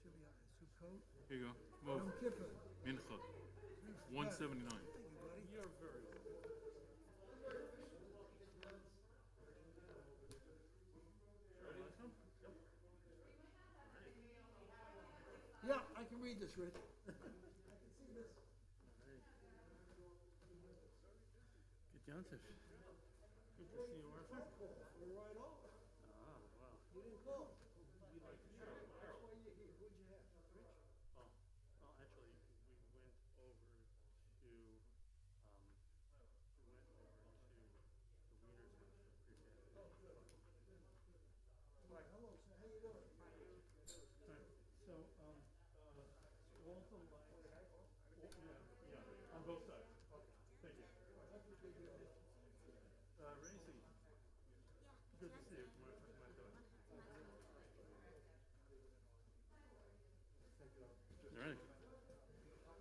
should be on it. Sukkot. Here you go. Move. Yom Kippur. Mincha. 179. Thank you, buddy. You're very welcome. Yeah, I can read this, Rich. Good Yontif. Good to see you, Arthur. We're right over. Ah, wow. You didn't call. You like the show. That's why you're here. Who'd you have? Rich? Well, actually, we went over to, the Wieners house for Right, hello, sir. How you doing? So, all the lights, yeah, on both sides. Thank you. Racy, good to see you. My daughter. All right. Okay, now.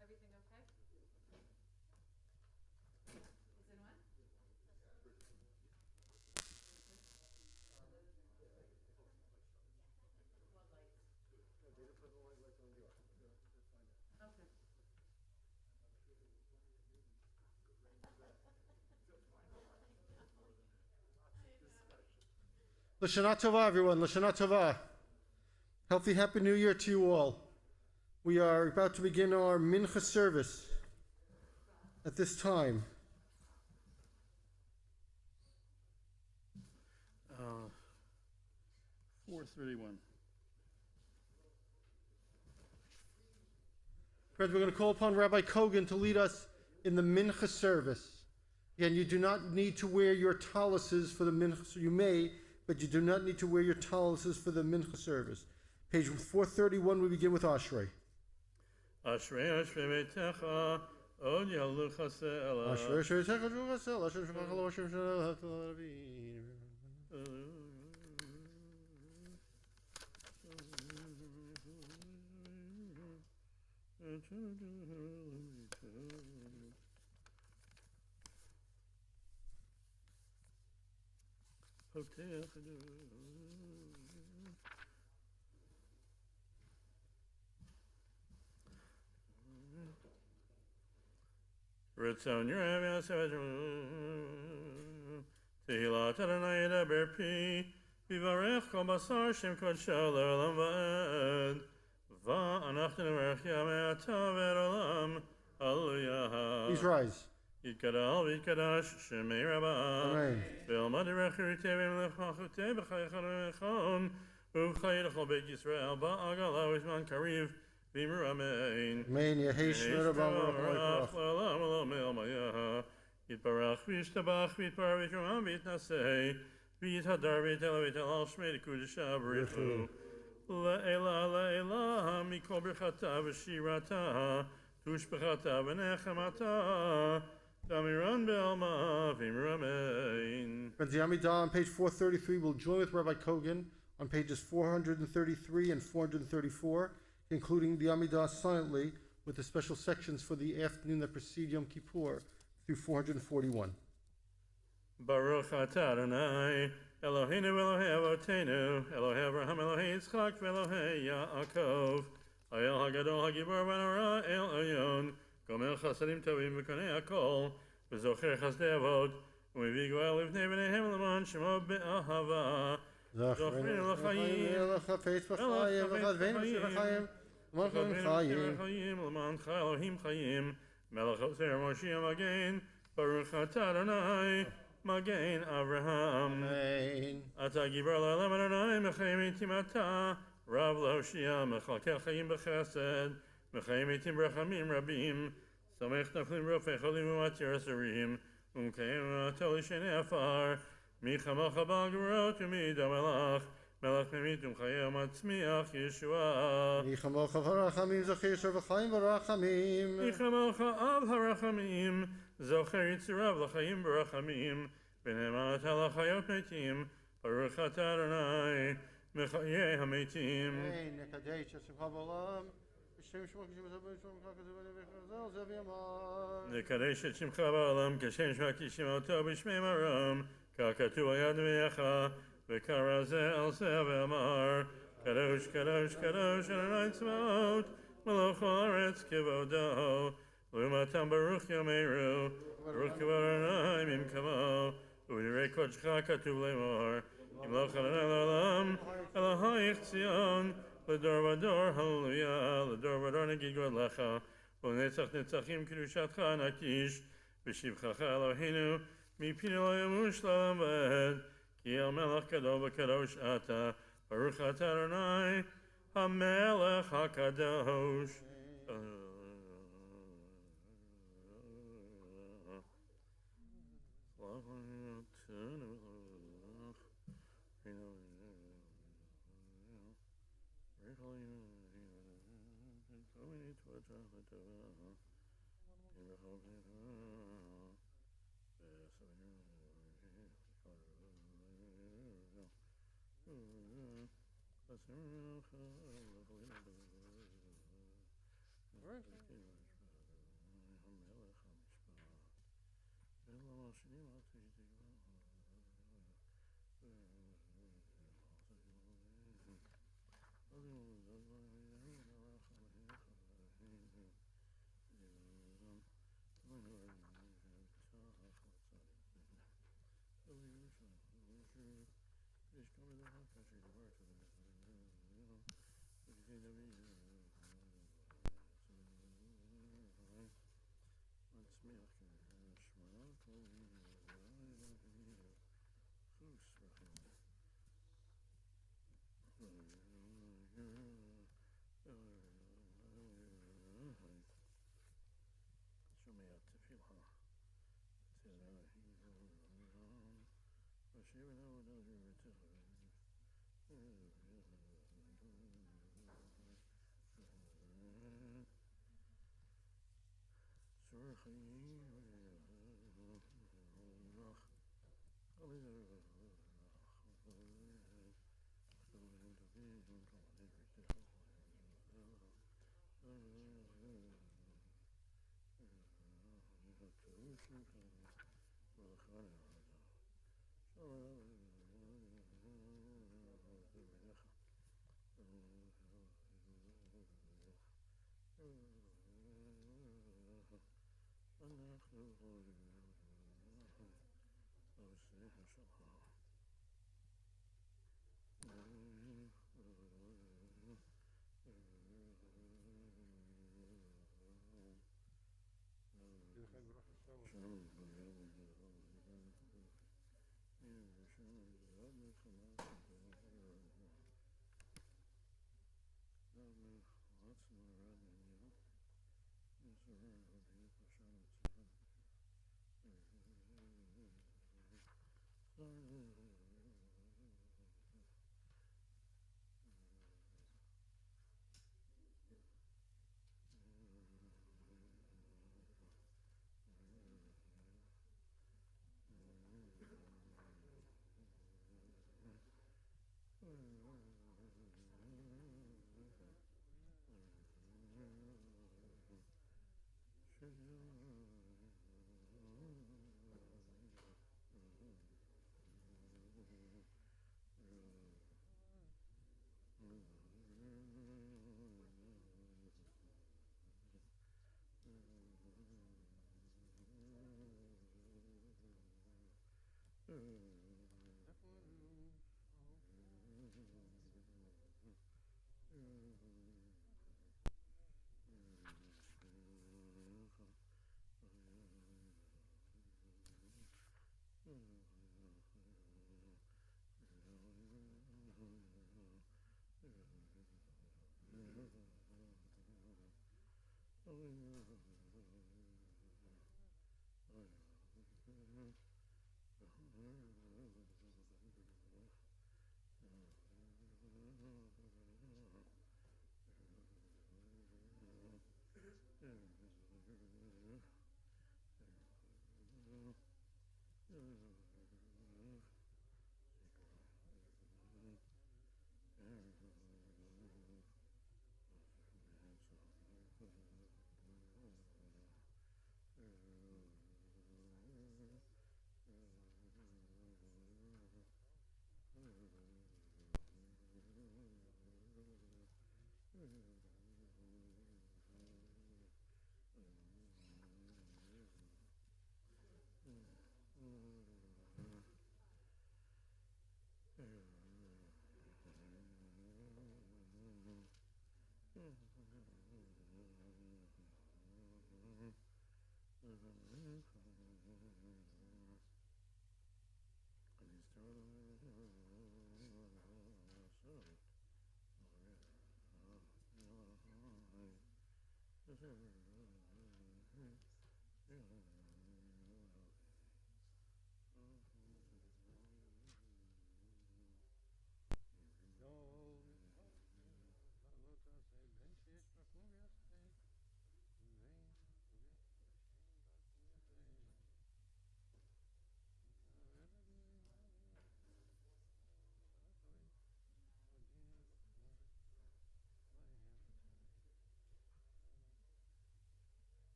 Everything okay? Is it on? What lights? Okay. L'shana tova, everyone. L'shana tova. Healthy, happy New Year to you all. We are about to begin our mincha service at this time. 431. Friends, we're going to call upon Rabbi Kogan to lead us in the mincha service. Again, you do not need to wear your taluses for the mincha. So you may, but you do not need to wear your taluses for the mincha service. Page 431, we begin with Ashrei. Ashrei Ashrei Beitecha Od Yalucha Se'ela Ashrei Ashrei Techa Jucha Se'ela Hashem Shemach Lo Hashem Shemach Lo Ritzon Yerevia Sevedru Tehillah Adonai Edaber Pi Vivarech Kol Basar Shem Kodsho Le'olam Va'ed Va'anachnu Nevarech Yamei Ata V'ed Olam Hallelujah. Please rise. Yitkadal V'yitkadash Shemei Rabbah Amen. Ve'elmad Yerech Tevim Lechachutei B'chayechon V'chon U'v'chay L'chol Beit Yisrael Ba'agala V'zman Kariv V'imur Amen. Amen. Yehi Shmer Rabban Yitbarach v'yishtabach v'yitbar v'yishram v'yitnaseh v'yithadar v'yitela v'yitela al shmei l'kudesha b'richu Le'ela le'ela mikol birchata v'shirata tushbechata v'nechamata Damiran be'alma v'imur Amen. Friends, the Amidah on page 433 will join with Rabbi Kogan on pages 433 and 434, including the Amidah silently with the special sections for the afternoon that precede Yom Kippur through 441. Baruch atah Adonai Eloheinu Elohei Avotenu Elohei Avraham Elohei Yitzchak Elohei Yaakov Hayel Hagadol Hagibor Vanara El Elyon Gomel Chasadim Tovim V'konei Hakol V'zocher Chasdei Avot U'mivii Goel Livnei B'neihem L'man Shemo Be'ahava Zochreinu L'chaim L'man Chai Elohim Chaim Melech Ozer Moshiach Magen Baruch atah Adonai Magen Avraham Amen. Ata Gibar La'olam Adonai Mechayim Eitim Ata Rav L'Hoshia Mechalkel Chayim B'chesed Mechayim Eitim B'rachamim Rabim Samech Naflim Rofei Cholim U'matir Asarim Umkayim Atol Shenei Afar מי כמוך בעל גבורות ומי דמלך, מלך ממית ומחיה ומצמיח ישועה. מי כמוך ברחמים זוכר ישר וחיים ברחמים. מי כמוך אב הרחמים, זוכר יצוריו לחיים ברחמים, ונאמן אתה לחיות מתים, ברוך אתה אדוני, מחיי המתים. נקדש את שמך בעולם, בשם שמך כשם זבל שמך כזבל וחזל זב ימר. נקדש את שמך בעולם, כשם שמך כשמותו בשמי מרום, ככתוב על יד נביאך, וקרא זה על זה ואמר, קדוש קדוש קדוש אדוני צבאות, מלוך הארץ כבודו, לעומתם ברוך יאמרו, ברוך כבוד אדוני ממקומו, ובדברי קודשך כתוב לאמור, ימלוך אדוני לעולם, אלוהיך ציון, לדור ודור, הללויה, לדור ודור נגיד גודלך, ולנצח נצחים קדושתך נקיש, בשבחך אלוהינו, מפינו לא ימוש לעולם ועד, כי המלך גדול וקדוש אתה, ברוך אתה אדוני, המלך הקדוש.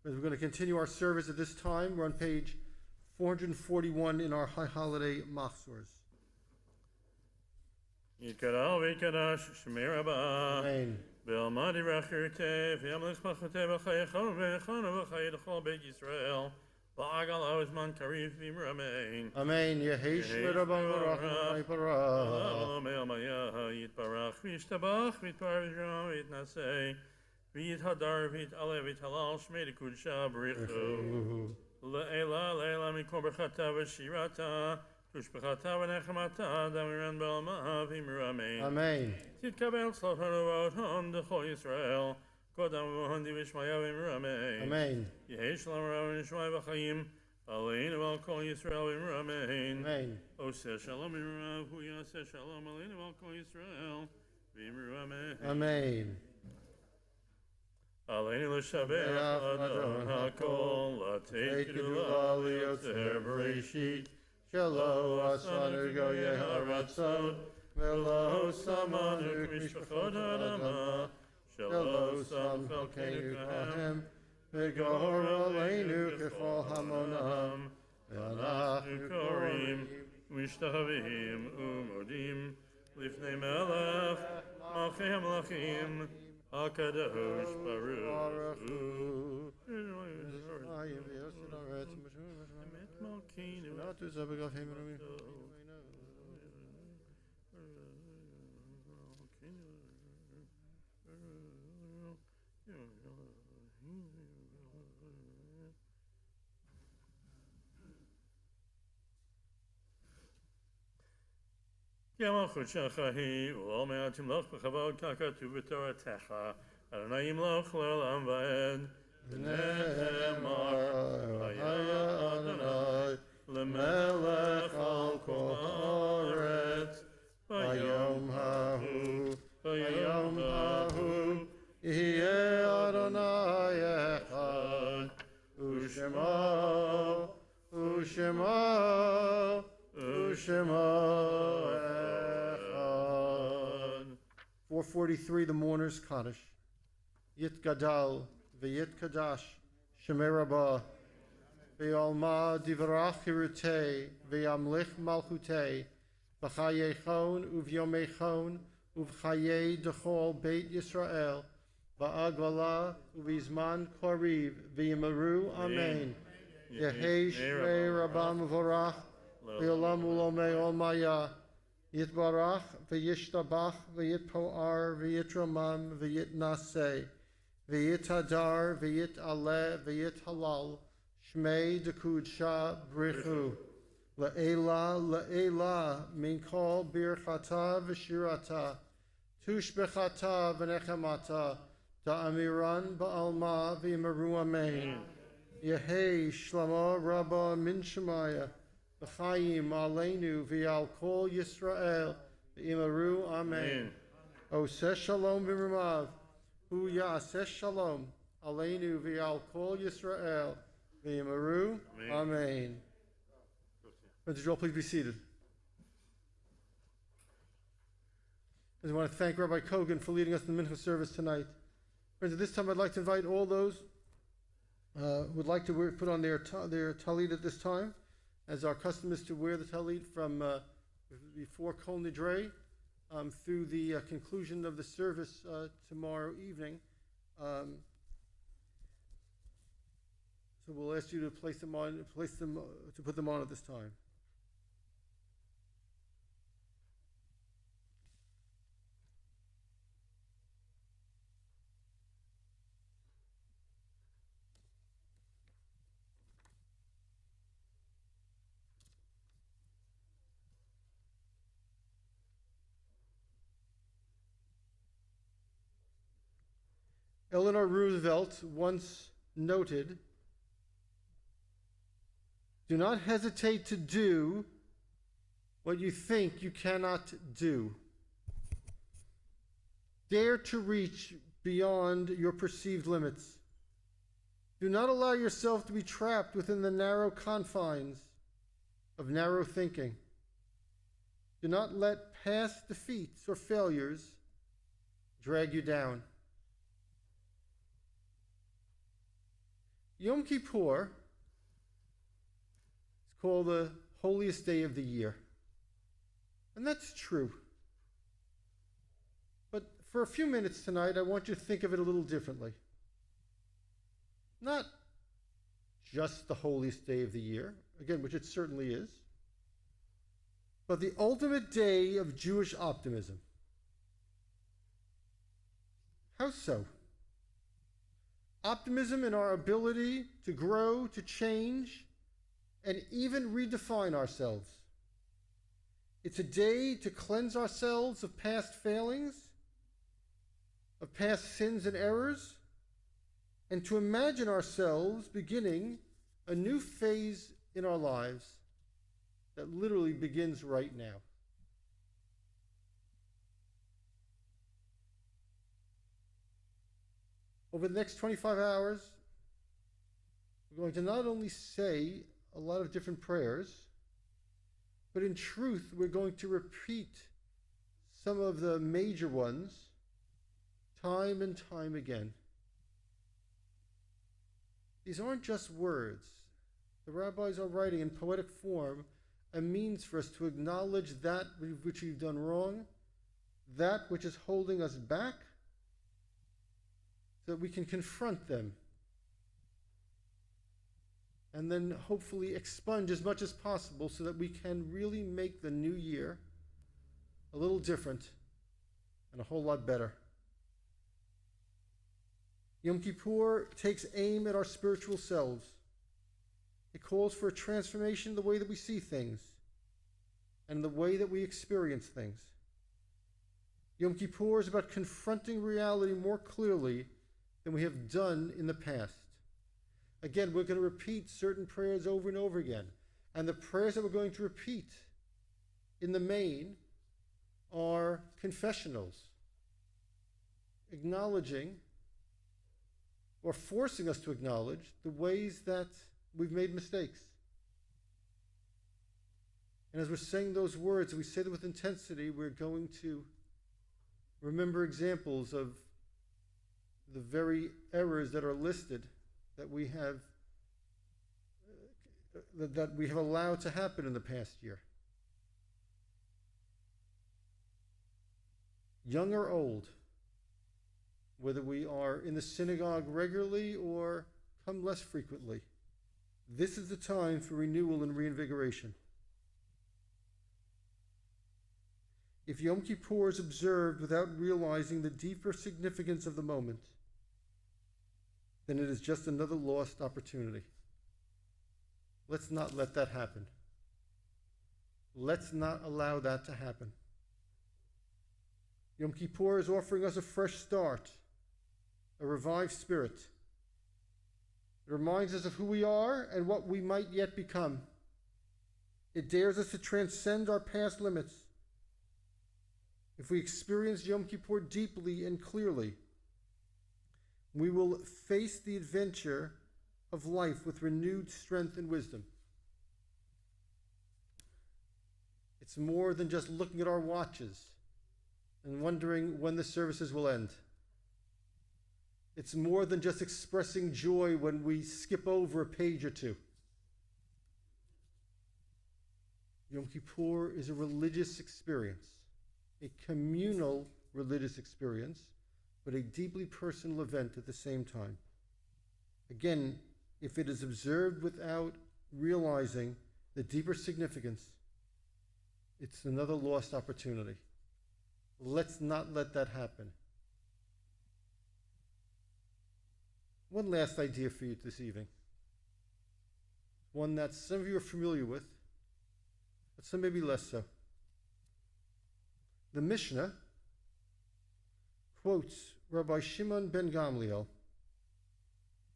We're going to continue our service at this time. We're on page 441 in our High Holiday Machzors. יתקרא ויקדש שמי רבה Amen. בעלמא דברכרתי וימלך מלכותי וחייכו ויכונו וחיי לכל בית ישראל ועגל הזמן קריב וימרמן Amen. Yehi Shmira Baruch Parah. Shalom Maya יתברך וישתבח ויתפאר וישרום ויתנשא ויתהדר ויתעלה ויתהלל שמי לקודשה בריחו לעילה לעילה מכל ברכתה ושירתה תושבחתה ונחמתה דמירן בעלמא וימרמן Amen. תתקבל צלחנו ואותן דכל ישראל קודם ובהנדי ושמיה וימרמן Amen. יהי שלום רב ונשמע בחיים עלינו ועל כל ישראל וימרמן Amen. עושה שלום וימרב הוא יעשה שלום עלינו ועל כל ישראל וימרמן Amen. עלינו לשבח אדון הכל לתת גדולה ליוצר בראשית Shalom Asanu Goye Haratzot Velo Samanu משפחות האדמה Shalom Sam Chalkenu Kahem Vigor Aleinu Kechol Hamonam אנחנו קוראים ומשתחווים ומודים לפני מלך מלכי המלכים הקדוש ברוך הוא. אמת מלכינו כי המלכות שלך היא, ולא מעט ימלוך בכבוד ככתוב בתורתך, אדוני ימלוך לעולם ועד. ונאמר, היה אדוני למלך על כל הארץ, ביום ההוא, יהיה אדוני אחד, ושמו, echad. 443, the mourner's Kaddish. Yit Gadal, V'yit Kadash, Shemei Rabbah, V'yalma Divrach Hirutei, V'yamlich Malchutei, V'chayechon, Uv'yomechon, Uv'chayei Dechol Beit Yisrael, V'agvala, Uv'izman Koriv, V'yimaru, Amen. Yehei Shmei Rabbah Mevorach, V'yolam Ulomei Olmaya, Yitbarach, V'yishtabach, V'yitpoar, V'yitramam, V'yitnaseh, V'yithadar, V'yitaleh, V'yithalal, Shmei Dekudsha Brichu, Le'ela, Min Kol Birchata V'shirata, Tushbechata V'nechemata, Da'amiran Ba'alma V'yimaru Amen. Yehei Shlama Rabba Min Shemaya, B'chaim Aleinu V'yal Kol Yisrael V'imaru Amen. Oseh Shalom B'Ramav Hu Ya'aseh Shalom Aleinu V'yal Kol Yisrael V'imaru Amen. Mr. Joel, please be seated. I want to thank Rabbi Kogan for leading us in the Mincha service tonight. Friends, at this time I'd like to invite all those who would like to put on their talit at this time, as our custom is to wear the talit from before Kol Nidre through the conclusion of the service tomorrow evening. So we'll ask you to put them on at this time. Eleanor Roosevelt once noted, "Do not hesitate to do what you think you cannot do. Dare to reach beyond your perceived limits. Do not allow yourself to be trapped within the narrow confines of narrow thinking. Do not let past defeats or failures drag you down." Yom Kippur is called the holiest day of the year. And that's true. But for a few minutes tonight, I want you to think of it a little differently. Not just the holiest day of the year, again, which it certainly is, but the ultimate day of Jewish optimism. How so? Optimism in our ability to grow, to change, and even redefine ourselves. It's a day to cleanse ourselves of past failings, of past sins and errors, and to imagine ourselves beginning a new phase in our lives that literally begins right now. Over the next 25 hours, we're going to not only say a lot of different prayers, but in truth, we're going to repeat some of the major ones time and time again. These aren't just words. The rabbis are writing in poetic form a means for us to acknowledge that which we've done wrong, that which is holding us back, so that we can confront them and then hopefully expunge as much as possible so that we can really make the new year a little different and a whole lot better. Yom Kippur takes aim at our spiritual selves. It calls for a transformation in the way that we see things and the way that we experience things. Yom Kippur is about confronting reality more clearly than we have done in the past. Again, we're going to repeat certain prayers over and over again. And the prayers that we're going to repeat in the main are confessionals, acknowledging or forcing us to acknowledge the ways that we've made mistakes. And as we're saying those words, we say them with intensity, we're going to remember examples of the very errors that are listed that we have allowed to happen in the past year. Young or old, whether we are in the synagogue regularly or come less frequently, this is the time for renewal and reinvigoration. If Yom Kippur is observed without realizing the deeper significance of the moment, then it is just another lost opportunity. Let's not let that happen. Let's not allow that to happen. Yom Kippur is offering us a fresh start, a revived spirit. It reminds us of who we are and what we might yet become. It dares us to transcend our past limits. If we experience Yom Kippur deeply and clearly, we will face the adventure of life with renewed strength and wisdom. It's more than just looking at our watches and wondering when the services will end. It's more than just expressing joy when we skip over a page or two. Yom Kippur is a religious experience, a communal religious experience, but a deeply personal event at the same time. Again, if it is observed without realizing the deeper significance, it's another lost opportunity. Let's not let that happen. One last idea for you this evening. One that some of you are familiar with, but some maybe less so. The Mishnah quotes Rabbi Shimon ben Gamliel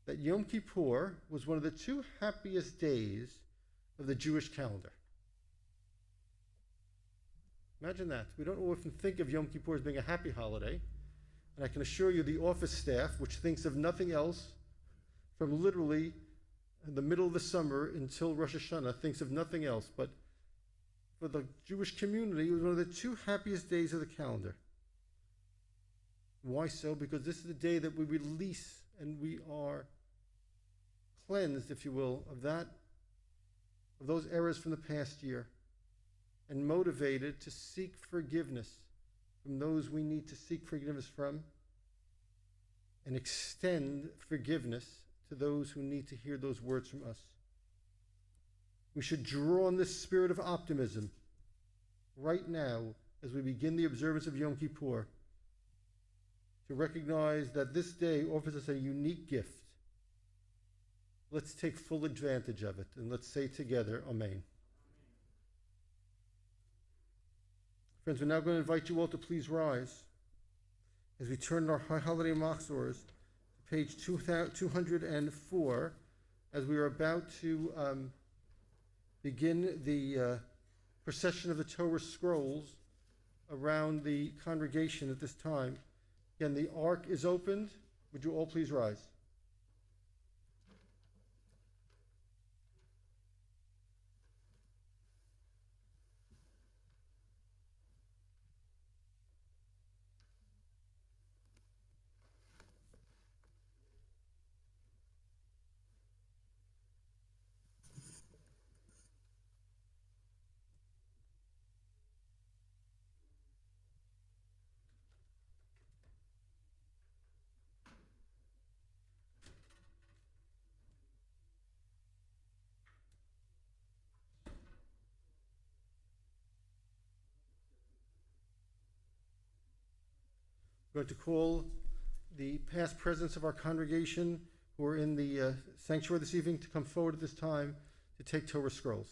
that Yom Kippur was one of the 2 happiest days of the Jewish calendar. Imagine that. We don't often think of Yom Kippur as being a happy holiday. And I can assure you the office staff, which thinks of nothing else from literally the middle of the summer until Rosh Hashanah, thinks of nothing else. But for the Jewish community, it was one of the 2 happiest days of the calendar. Why so? Because this is the day that we release and we are cleansed, if you will, of those errors from the past year, and motivated to seek forgiveness from those we need to seek forgiveness from, and extend forgiveness to those who need to hear those words from us. We should draw on this spirit of optimism right now as we begin the observance of Yom Kippur, to recognize that this day offers us a unique gift. Let's take full advantage of it, and let's say together, Amen. Friends, we're now going to invite you all to please rise as we turn our High Holiday Machzors to page 204, as we are about to begin the procession of the Torah scrolls around the congregation at this time. Again, the ark is opened. Would you all please rise? We're going to call the past presence of our congregation who are in the sanctuary this evening to come forward at this time to take Torah scrolls.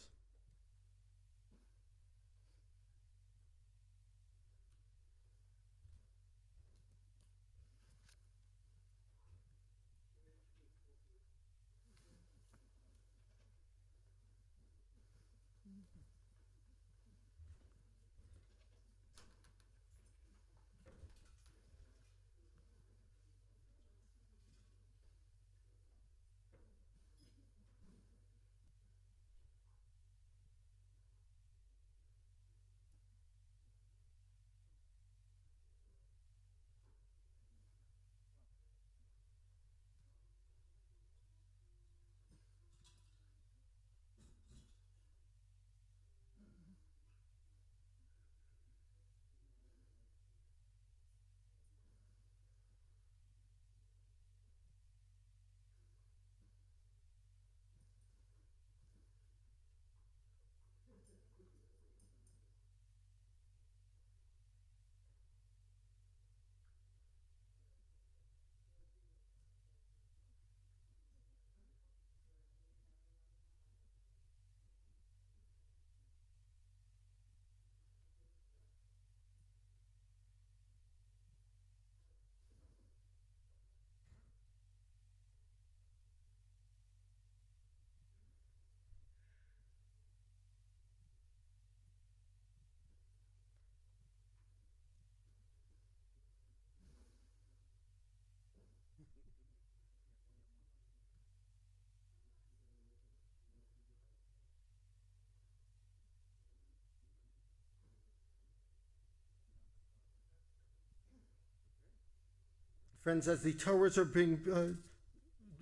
Friends, as the Torahs are being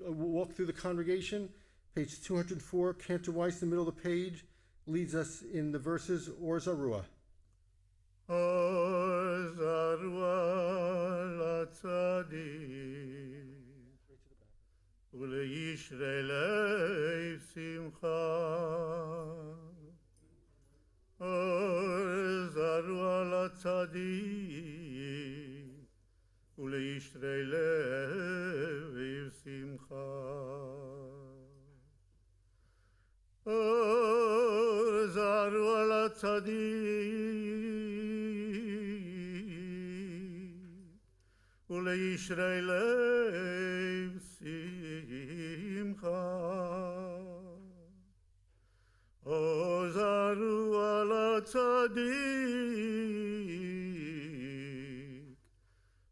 walked through the congregation, page 204, Cantor Weiss, in the middle of the page, leads us in the verses Or Zarua. Or Zarua Latzadik Uleishrei Lev Simcha. Or Zarua Latzadik Uleishrei Lev Simcha. Or Zarua Latzadik Uleishrei Lev Simcha. Or Zarua Latzadik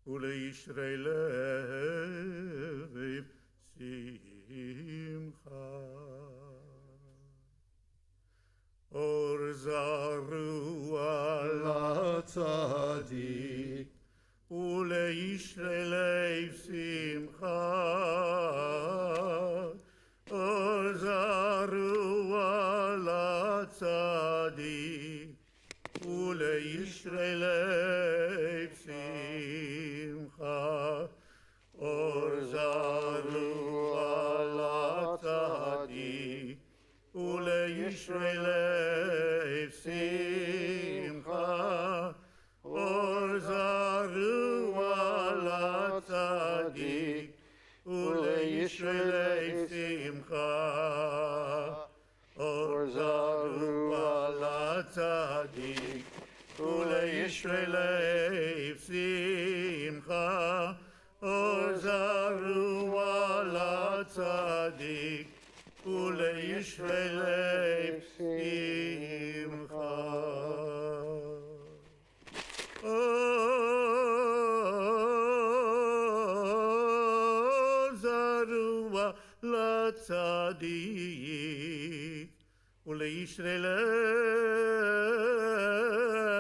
Uleishrei Lev Simcha. Or Zarua Latzadik Uleishrei Lev Simcha. Or Zarua Latzadik Uleishrei Lev Simcha. Or Zarua Latzadik Uleishrei Lev Simcha. Or Zarua Latzadik Uleishrei Lev Simcha. Or Zarua Latzadik Uleishrei Lev Simcha. Or Zarua Latzadik Uleishrei Lev Simcha. Zarua Latzadik Uleishrei Lev Simcha.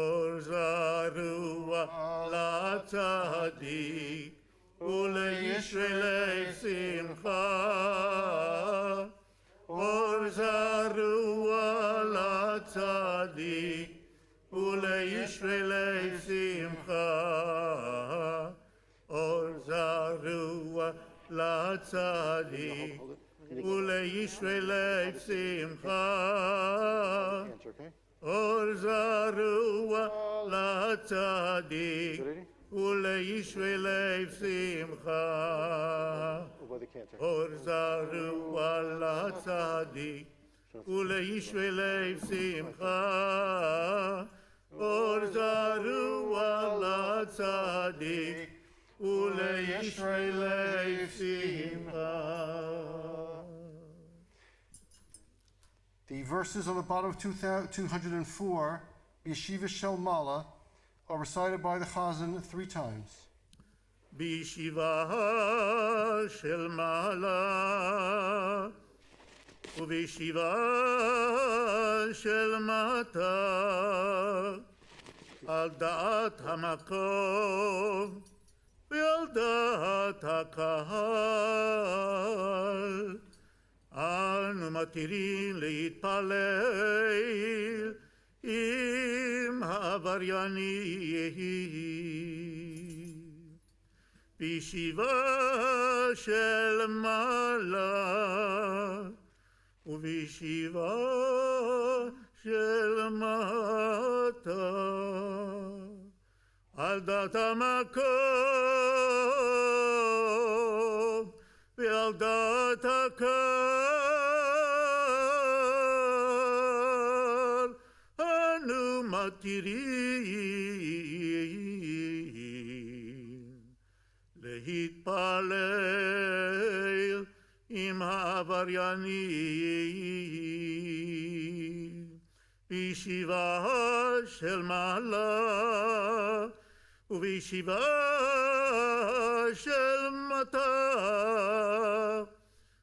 Or Zarua Latzadik Uleishrei Lev Simcha. Or Zarua Latzadik Uleishrei Lev Simcha. Or Zarua Latzadik Uleishrei Lev Simcha. Or Zarua Latzadik Uleishrei Lev Simcha. Or Zarua Latzadik Uleishrei Lev Simcha. Or Zarua Latzadik Uleishrei Lev Simcha. Or Zarua Latzadik Uleishrei Lev Simcha. The verses on the bottom of 204, Yeshiva Shel Mala, are recited by the Chazan 3 times. בישיבה של מעלה ובישיבה של מטה על דעת המקום ועל דעת הקהל אנו מתירים להתפלל עם העבריינים בישיבה של מעלה ובישיבה של מטה על דעת המקום ועל דעת הקהל אנו מתירים להתפלל עם העבריינים בישיבה של מעלה ובישיבה של מטה,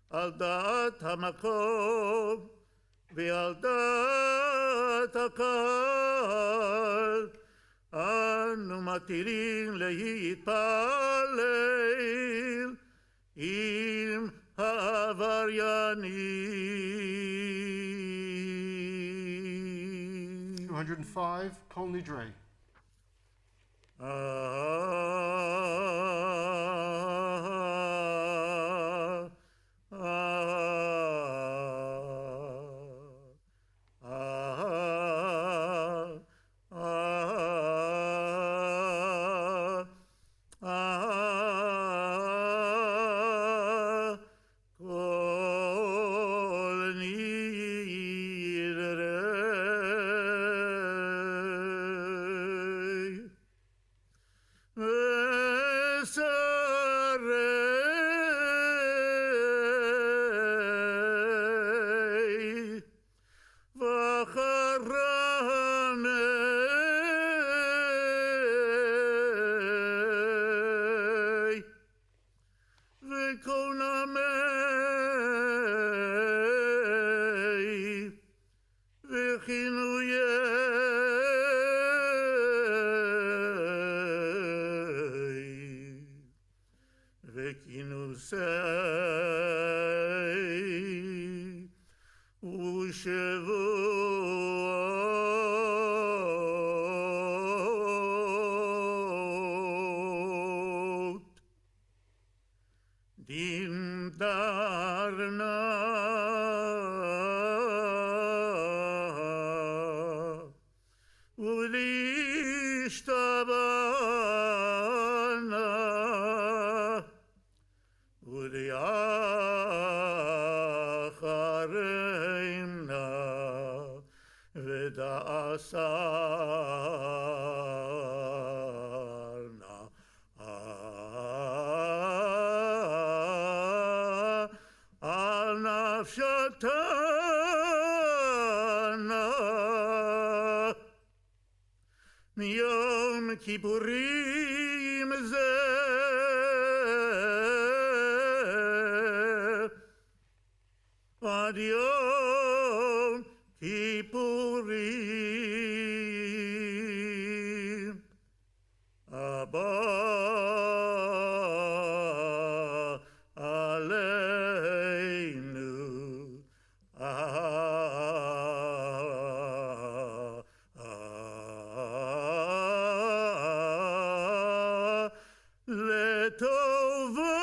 על דעת המקום ועל דעת הקהל, אנו מתירים להתפלל עם העבריינים. 205, Kol Nidre. Kol Nidre Services וחרמי וקונמי וכינויי וכינוסי ושבועות דין דרנה ולהשתבנה ולאחרינה ודעשרנה על נפשתנה מיום כיפורים זה עד יום כיפורים הבא עלינו לטובה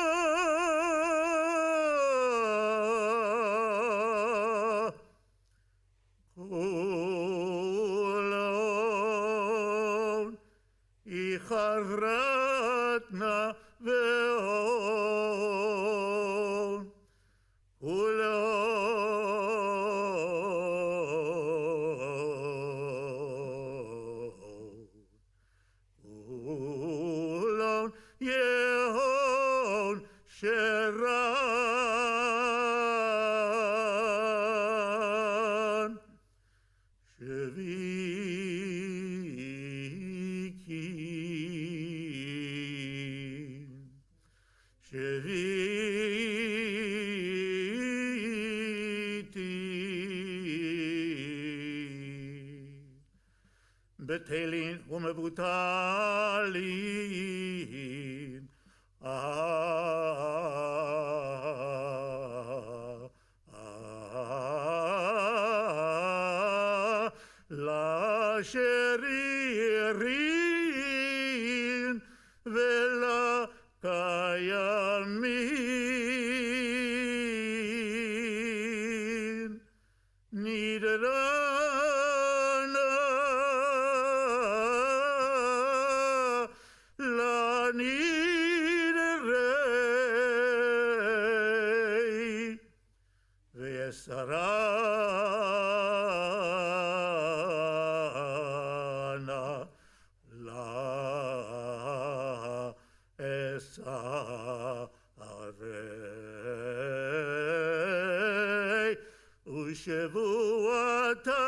כולון יכרתנה ואון כולון יהון שרן שביקים שביתי בטלים ומבוטלים לשרירים ולקיימים נדרנה לנדרי ויסרנה לאסרי ושבועתה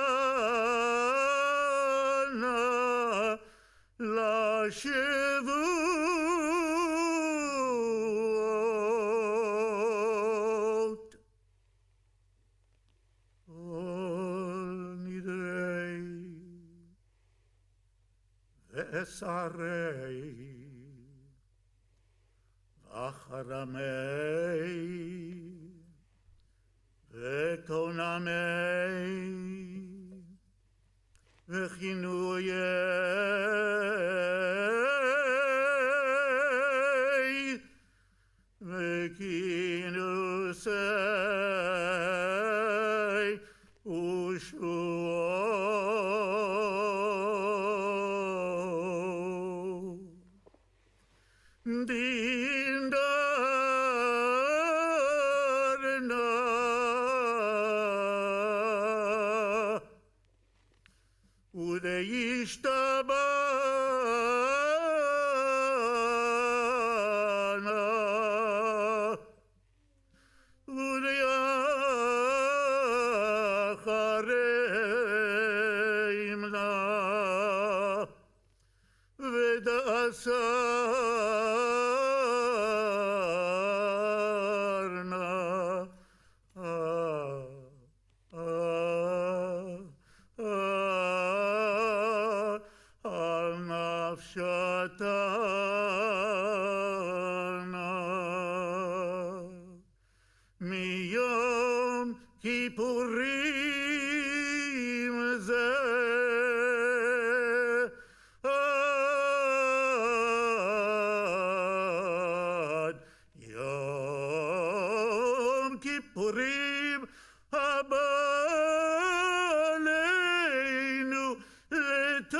השבועות. כל נדרי ושרי וחרמי וקונמי וכינויי וכינוסי ושבועות. דין דרנה ודיישתבנה ודייחרימנה ודאסרנה על נפשתנה מיום כיפורים זה עד יום כיפורים הבא עלינו לטובה.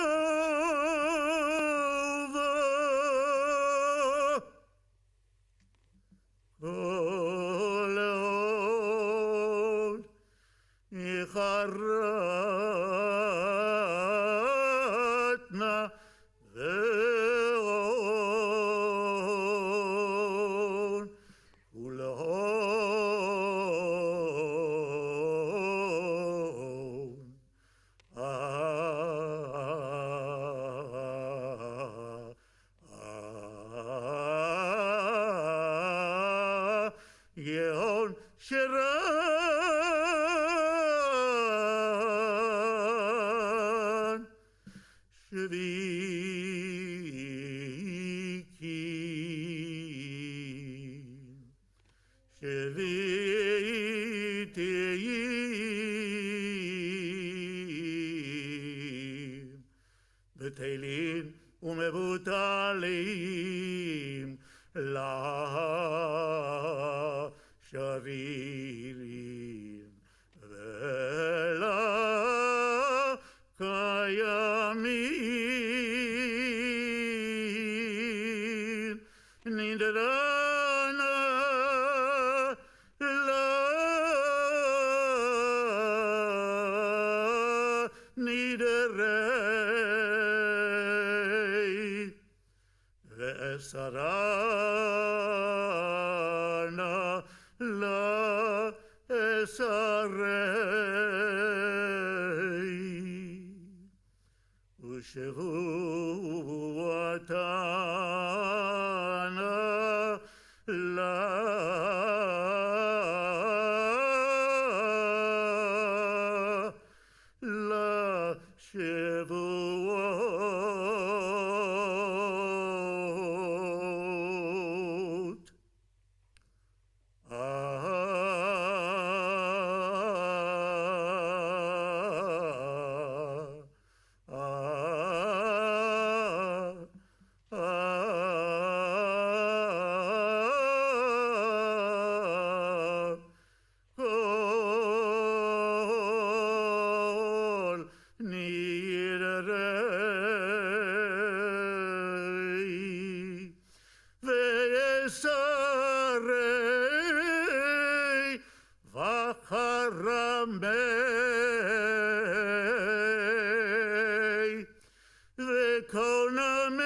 כל עוד יכרתנה ואון ולאון יהון שרן שביקים שביתיים בטלים ומבוטלים לשרירים ולקיימים נדרנה נדרי ואסרנה לאסרי ושבועתנה לשבועות. Kol Nidre Services וחרמי וקונמי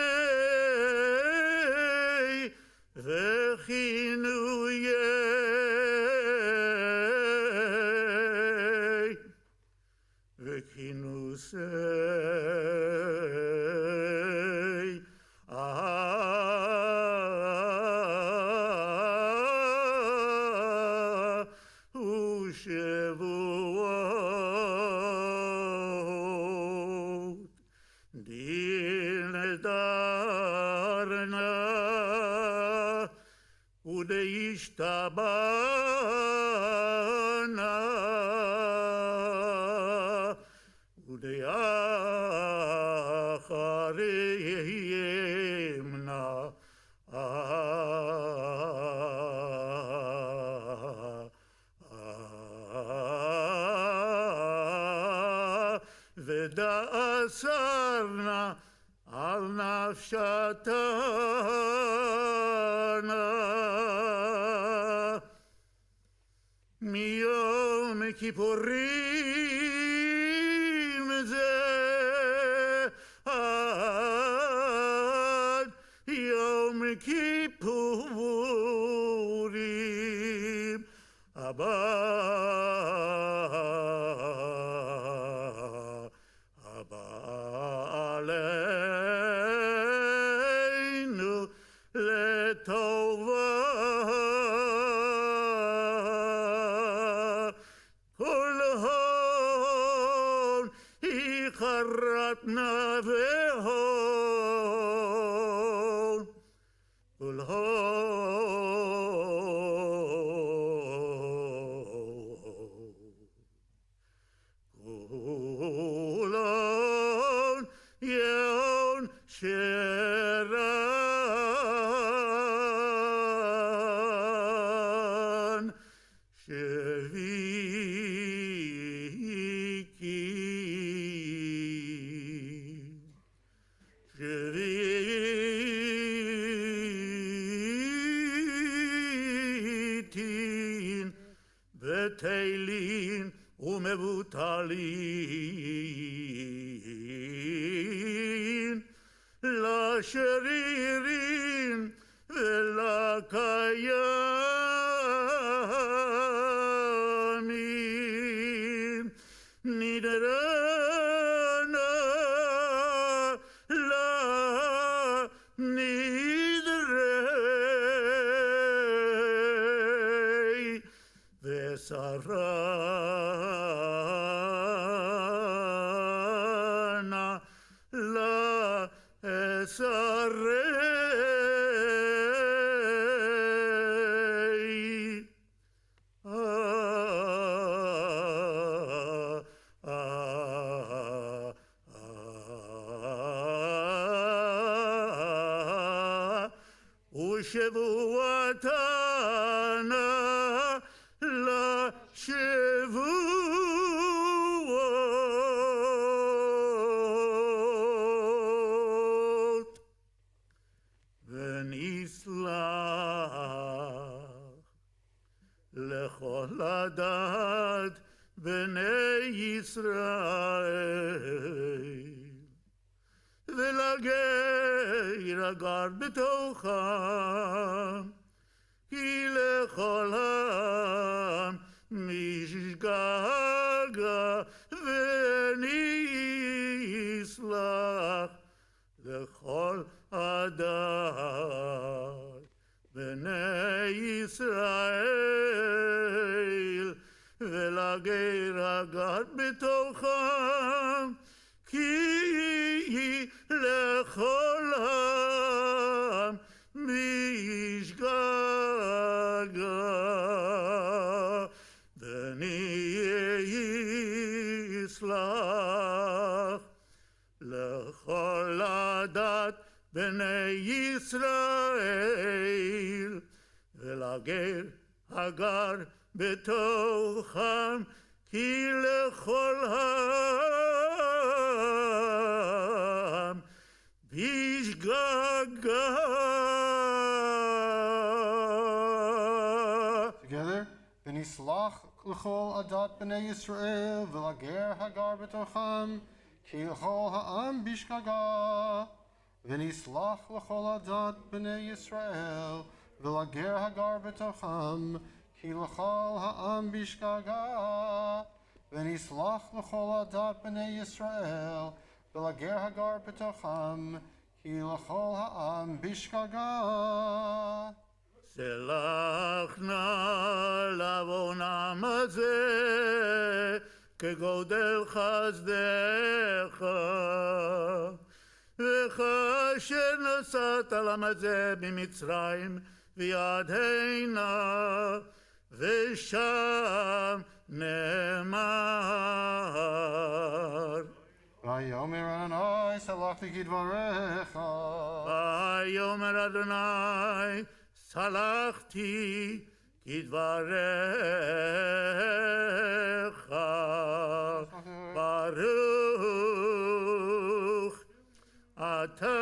וכינויי וכינוסי ודאשתבנה ודאחריהם נא ודאסרנה על נפשתנה מיום כיפורים זה עד יום כיפורים הבא עלינו לטובה כל הון יכרתנה והון כל הון יהון שרן שביתין בטלין ומבוטלין לשרירים ולקיימים נדרנה לנדרי ושרנה לשרי ושבועתנה לשבועות ונסלח לכל הדת בני ישראל ולגר הגר בתוכם כי לכל העם משגגה ונסלח לכל הדת בני ישראל ולגר הגר בתוכם כי לכל העם משגגה ונסלח לכל הדת בני ישראל ולגר הגר בתוכם כי לכל העם בשגגה. Together, v'nislach l'chol adat b'nei Yisrael v'lager hagar b'tocham ki l'chol ha'am bishgaga. V'nislach l'chol adat b'nei Yisrael v'lager hagar b'tocham ki l'chol ha'am bishgaga. V'nislach l'chol adat b'nei Yisrael v'lager hagar b'tocham ki l'chol ha'am bishgaga. סלח נא לעוונם הזה כגודל חסדך וכאשר נסעת לעם הזה במצרים וידנה ושם נאמר Vayomer Adonai salachti kidvarecha. ויאמר אדוני סלחתי כדבריך ברוך אתה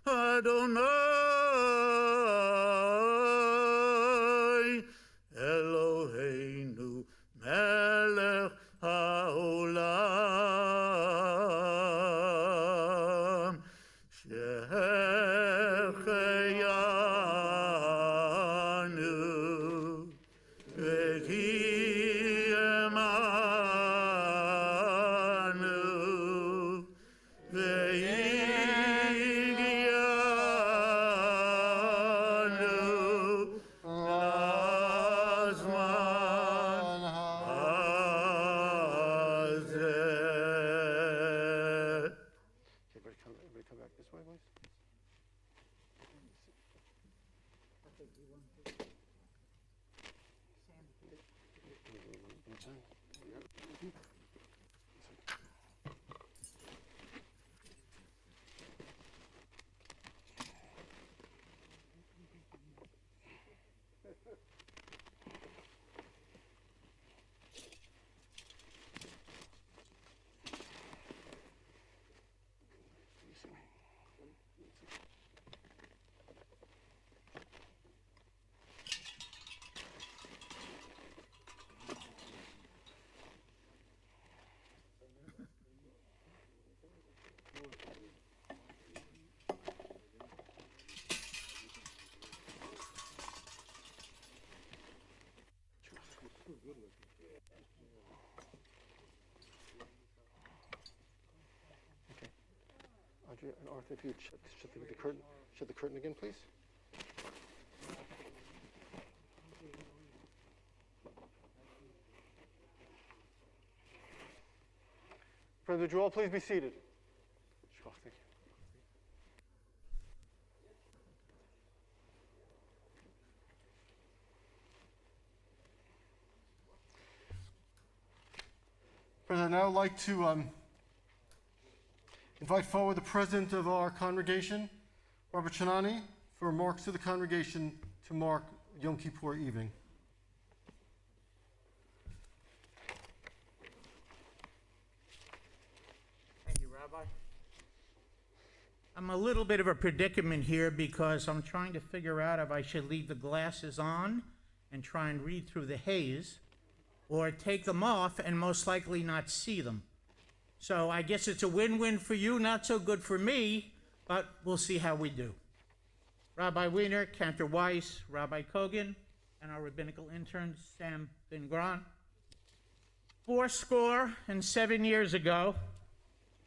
אדוני אלוהינו מלך העולם שהחיינו וקיימנו והגיענו לזמן הזה. Everybody come back this way, please. Audrey and Arthur, if you'd shut the curtain again, please. Friends, would you all please be seated? Sure, thank you. Friends, I'd now like to invite forward the president of our congregation, Robert Chanani, for remarks to the congregation to mark Yom Kippur evening. Thank you, Rabbi. I'm a little bit of a predicament here because I'm trying to figure out if I should leave the glasses on and try and read through the haze, or take them off and most likely not see them. So I guess it's a win-win for you, not so good for me, but we'll see how we do. Rabbi Wiener, Cantor Weiss, Rabbi Kogan, and our rabbinical intern, Sam Ben-Gron. 7 years ago,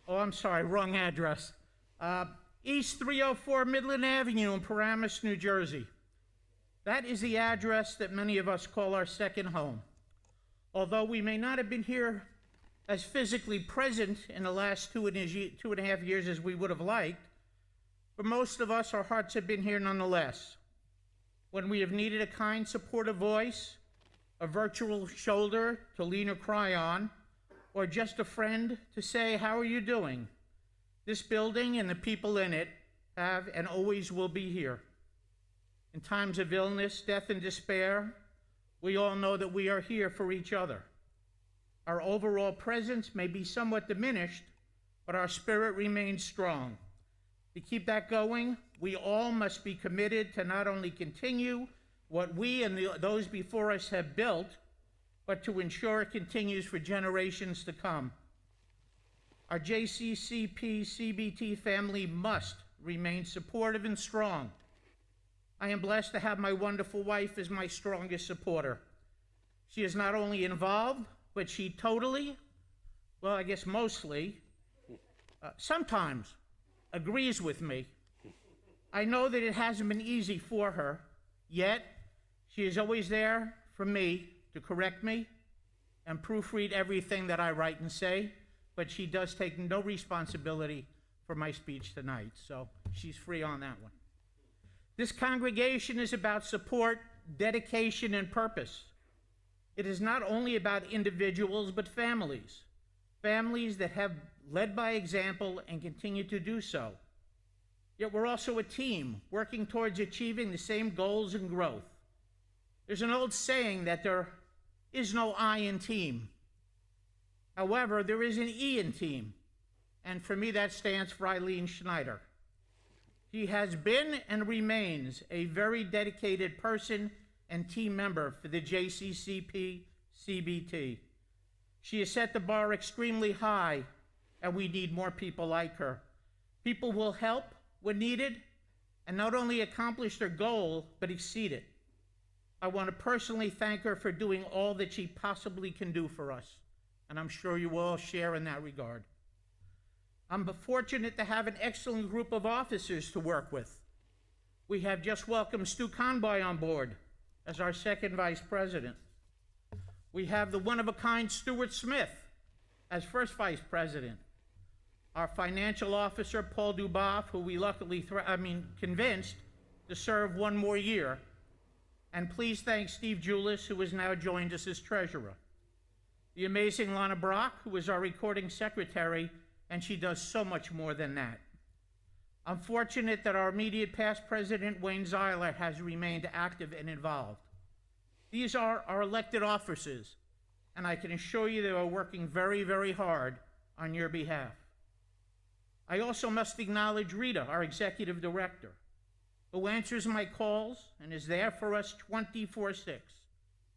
I'm sorry, wrong address. East 304 Midland Avenue in Paramus, New Jersey. That is the address that many of us call our second home. Although we may not have been here as physically present in the last 2.5 years as we would have liked, for most of us, our hearts have been here nonetheless. When we have needed a kind, supportive voice, a virtual shoulder to lean or cry on, or just a friend to say, "How are you doing?" This building and the people in it have and always will be here. In times of illness, death, and despair, we all know that we are here for each other. Our overall presence may be somewhat diminished, but our spirit remains strong. To keep that going, we all must be committed to not only continue what we and those before us have built, but to ensure it continues for generations to come. Our JCCP CBT family must remain supportive and strong. I am blessed to have my wonderful wife as my strongest supporter. She is not only involved, but she totally, well, I guess mostly, sometimes agrees with me. I know that it hasn't been easy for her, yet she is always there for me to correct me and proofread everything that I write and say, but she does take no responsibility for my speech tonight, so she's free on that one. This congregation is about support, dedication, and purpose. It is not only about individuals, but families. Families that have led by example and continue to do so. Yet we're also a team working towards achieving the same goals and growth. There's an old saying that there is no I in team. However, there is an E in team, and for me that stands for Eileen Schneider. She has been and remains a very dedicated person and team member for the JCCP CBT. She has set the bar extremely high, and we need more people like her. People will help when needed and not only accomplish their goal, but exceed it. I want to personally thank her for doing all that she possibly can do for us, and I'm sure you all share in that regard. I'm fortunate to have an excellent group of officers to work with. We have just welcomed Stu Conboy on board as our second vice president. We have the one-of-a-kind Stuart Smith as first vice president. Our financial officer, Paul Duboff, who we luckily convinced to serve one more year. And please thank Steve Julis, who has now joined us as treasurer. The amazing Lana Brock, who is our recording secretary, and she does so much more than that. I'm fortunate that our immediate past president, Wayne Zeiler, has remained active and involved. These are our elected officers, and I can assure you they are working very, very hard on your behalf. I also must acknowledge Rita, our executive director, who answers my calls and is there for us 24/6.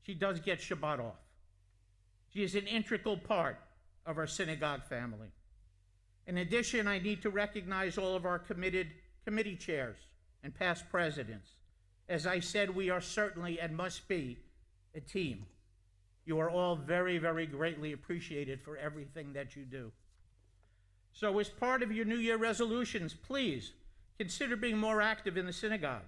She does get Shabbat off. She is an integral part of our synagogue family. In addition, I need to recognize all of our committee chairs and past presidents. As I said, we are certainly and must be a team. You are all very, very greatly appreciated for everything that you do. So as part of your New Year resolutions, please consider being more active in the synagogue.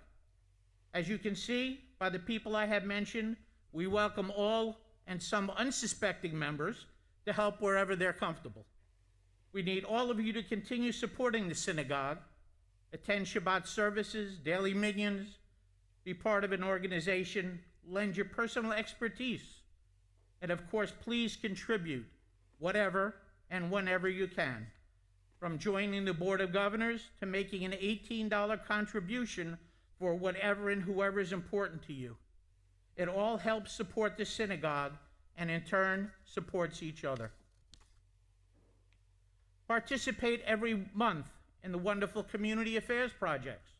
As you can see by the people I have mentioned, we welcome all and some unsuspecting members to help wherever they're comfortable. We need all of you to continue supporting the synagogue, attend Shabbat services, daily minyans, be part of an organization, lend your personal expertise, and of course, please contribute whatever and whenever you can, from joining the Board of Governors to making an $18 contribution for whatever and whoever is important to you. It all helps support the synagogue and in turn supports each other. Participate every month in the wonderful community affairs projects.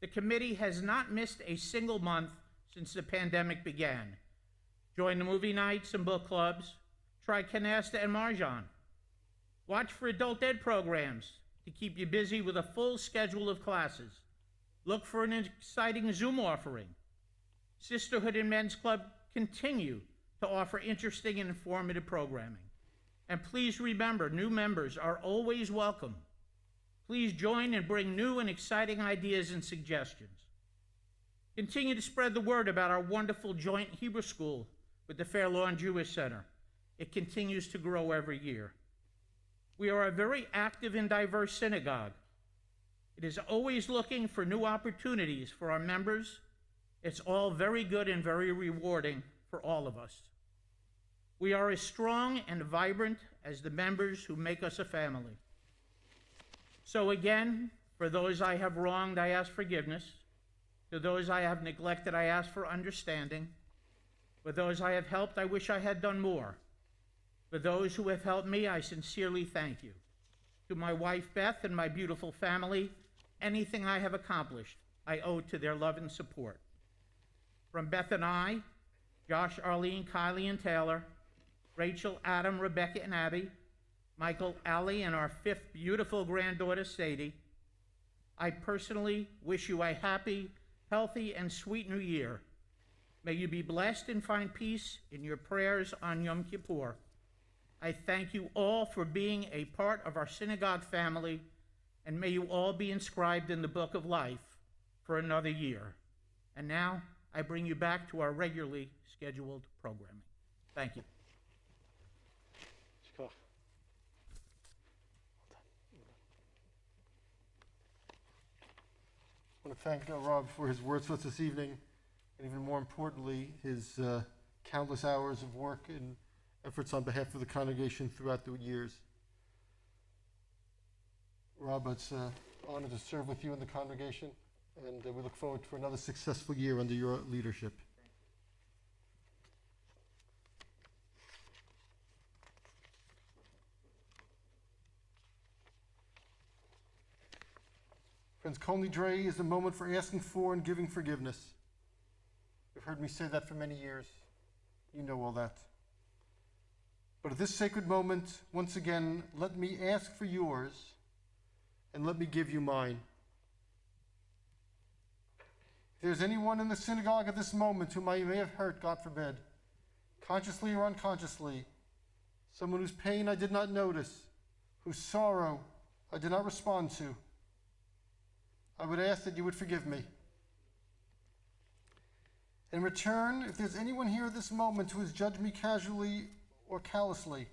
The committee has not missed a single month since the pandemic began. Join the movie nights and book clubs, try canasta and marjan. Watch for adult ed programs to keep you busy with a full schedule of classes. Look for an exciting Zoom offering. Sisterhood and Men's Club continue to offer interesting and informative programming. And please remember, new members are always welcome. Please join and bring new and exciting ideas and suggestions. Continue to spread the word about our wonderful joint Hebrew school with the Fair Lawn Jewish Center. It continues to grow every year. We are a very active and diverse synagogue. It is always looking for new opportunities for our members. It's all very good and very rewarding for all of us. We are as strong and vibrant as the members who make us a family. So again, for those I have wronged, I ask forgiveness. To those I have neglected, I ask for understanding. For those I have helped, I wish I had done more. For those who have helped me, I sincerely thank you. To my wife, Beth, and my beautiful family, anything I have accomplished, I owe to their love and support. From Beth and I, Josh, Arlene, Kylie, and Taylor, Rachel, Adam, Rebecca, and Abby, Michael, Allie, and our fifth beautiful granddaughter, Sadie, I personally wish you a happy, healthy, and sweet new year. May you be blessed and find peace in your prayers on Yom Kippur. I thank you all for being a part of our synagogue family, and may you all be inscribed in the book of life for another year. And now, I bring you back to our regularly scheduled programming. Thank you. I want to thank Rob for his words with us this evening, and even more importantly, his countless hours of work and efforts on behalf of the congregation throughout the years. Rob, it's an honor to serve with you in the congregation, and we look forward to another successful year under your leadership. Friends, Kol Nidre is the moment for asking for and giving forgiveness. You've heard me say that for many years. You know all that. But at this sacred moment, once again, let me ask for yours and let me give you mine. If there's anyone in the synagogue at this moment whom I may have hurt, God forbid, consciously or unconsciously, someone whose pain I did not notice, whose sorrow I did not respond to, I would ask that you would forgive me. In return, if there's anyone here at this moment who has judged me casually or callously,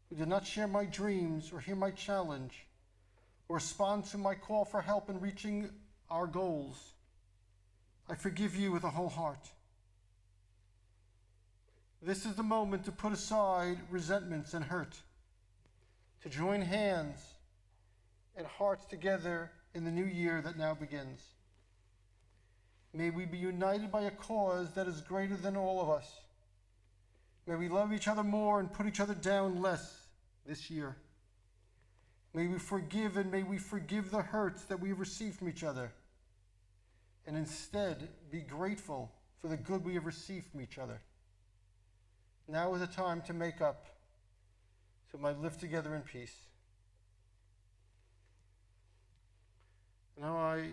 who did not share my dreams or hear my challenge, or respond to my call for help in reaching our goals, I forgive you with a whole heart. This is the moment to put aside resentments and hurt, to join hands and hearts together in the new year that now begins. May we be united by a cause that is greater than all of us. May we love each other more and put each other down less this year. May we forgive, and may we forgive the hurts that we have received from each other, and instead be grateful for the good we have received from each other. Now is the time to make up, so we might live together in peace. Now I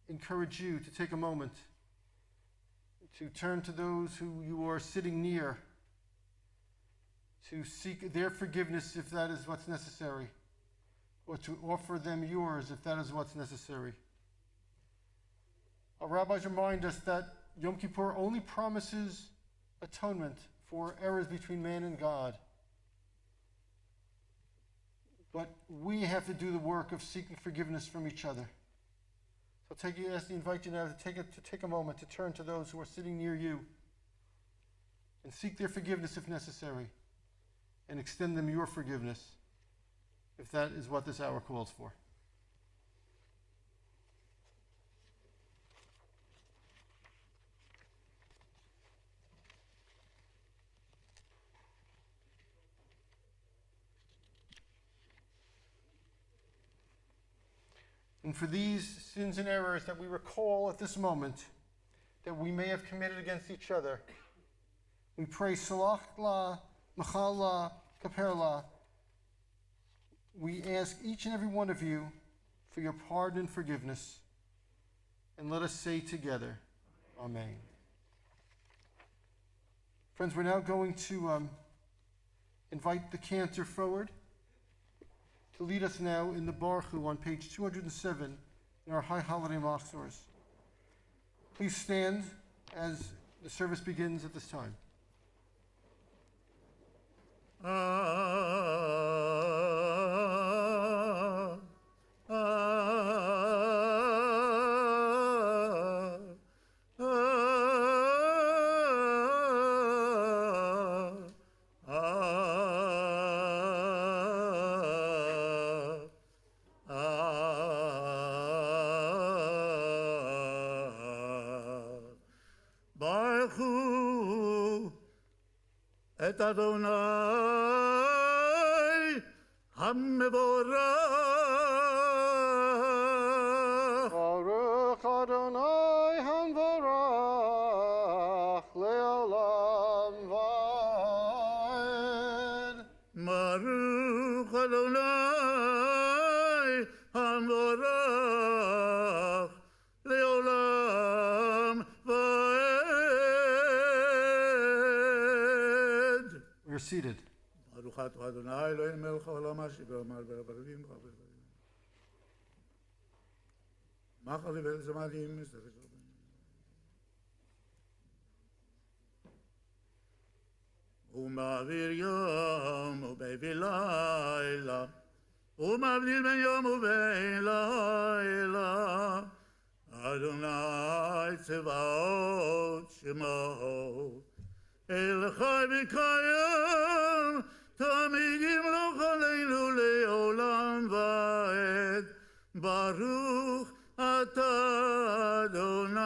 encourage you to take a moment to turn to those who you are sitting near, to seek their forgiveness if that is what's necessary, or to offer them yours if that is what's necessary. Our rabbis remind us that Yom Kippur only promises atonement for errors between man and God. But we have to do the work of seeking forgiveness from each other. So I invite you now to take a moment to turn to those who are sitting near you and seek their forgiveness if necessary, and extend them your forgiveness if that is what this hour calls for. And for these sins and errors that we recall at this moment that we may have committed against each other, we pray salach la, machal la, kaper la. We ask each and every one of you for your pardon and forgiveness. And let us say together, Amen. Friends, we're now going to invite the cantor forward to lead us now in the Baruch on page 207 in our High Holiday Machzors. Please stand as the service begins at this time. את אדוני המבורך. Baruch Adonai Hanvarach Leolam Vaed. Baruch Adonai המבורך לעולם ועד. We are seated. ברוך אתה אדוני אלוהינו מלך העולם אשר גמר ברבים רבים. מחלי ולזמנים ומעביר יום ובהביא לילה ומבדיל בין יום ובין לילה צבאות שמו. אל חי וקיים, תמיד ימלוך עלינו לעולם ועד. ברוך אתה אדוני.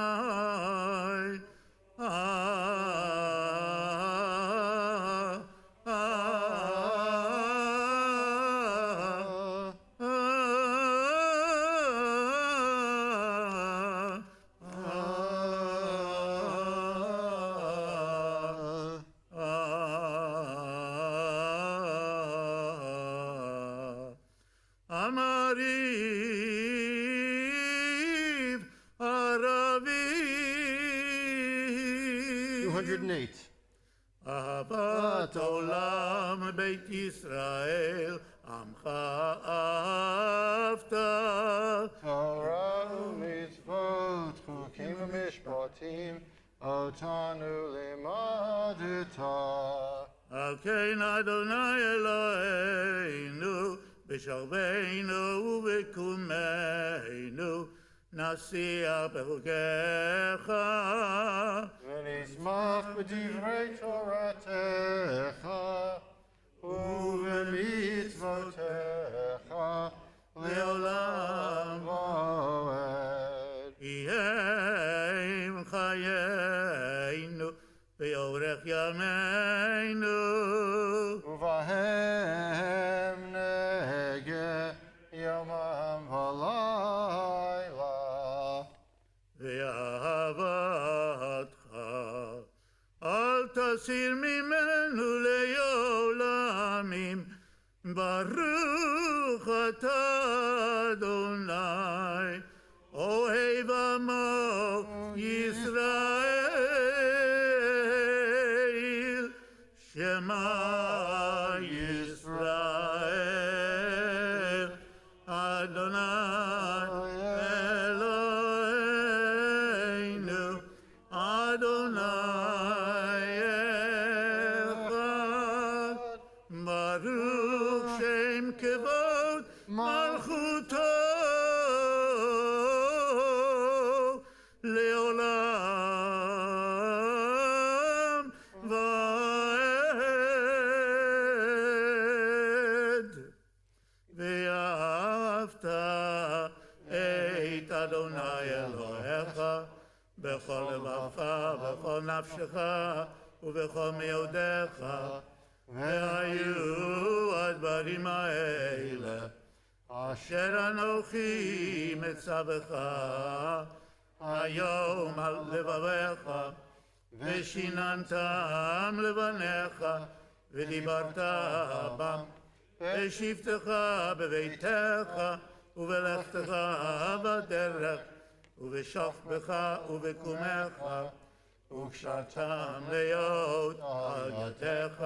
Amariv Aravi 208. אהבת עולם בית ישראל עמך אהבת Torah u'mitzvot, chukim u'mishpatim, otanu limadita. על כן אדוני אלוהינו בשרבנו ובקומנו נשיח בחוקיך ונשמח בדברי תורתך ובמצוותיך לעולם ועד. יהיה עם חיינו באורך ימינו ובהם נגה יומם ולילה. ואהבתך אל תסיר ממנו לעולמים. ברוך אתה אדוני אוהב עמו ישראל. שמע ישראל אדוני אלוהינו אדוני אחד. ברוך שם כבוד מלכותו לעולם ועד. ואהבת את אדוני אלוהיך בכל לבבך בכל נפשך ובכל מאודיך. והיו הדברים האלה אשר אנוכי מצווך היום על לבביך ושיננתם לבניך ודיברת בם בשבתך בביתך ובלכתך בדרך ובשוכבך ובקומך וקשרתם להיות על ידיך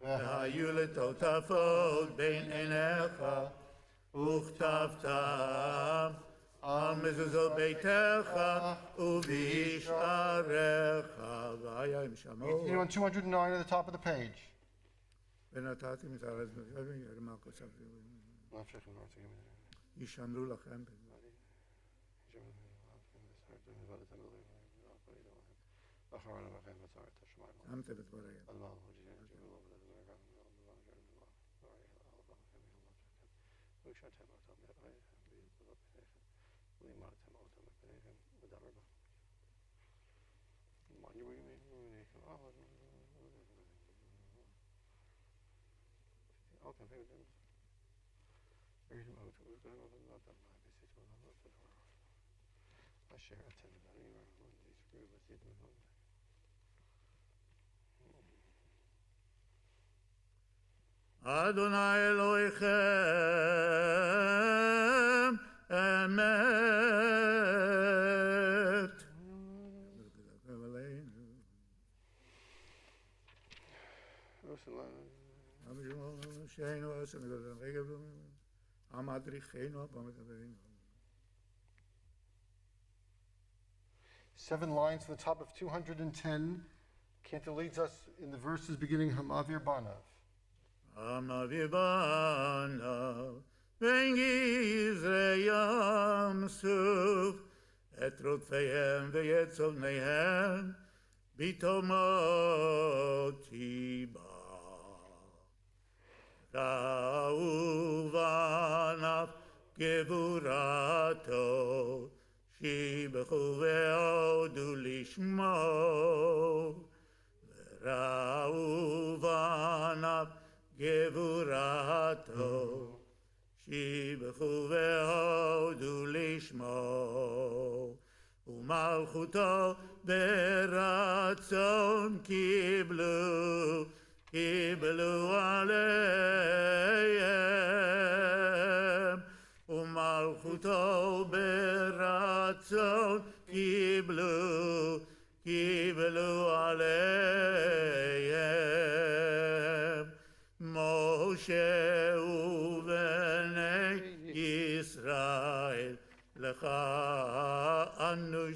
והיו לטוטפות בין עיניך וכתבתם על מזוזות ביתך ובשעריך. והיה עם שמו You on 209 at the top of the page. ונתתי מתארץ ישמרו לכם אמתם בדבריהם. אדוני אלוהיכם אמת. Seven lines from the top of 210. Cantor leads us in the verses beginning Hamavir Banav. Amavir banav ben gizre yam suf את רודפיהם ואת צונניהם, בתומותי בה. ראו בניו גבורתו, שיבחו והודו לשמו. וראו בניו גבורתו, שיבחו והודו לשמו. ומלכותו ברצון קיבלו עליהם. ומלכותו ברצון קיבלו עליהם. משה ובני ישראל, לך אנו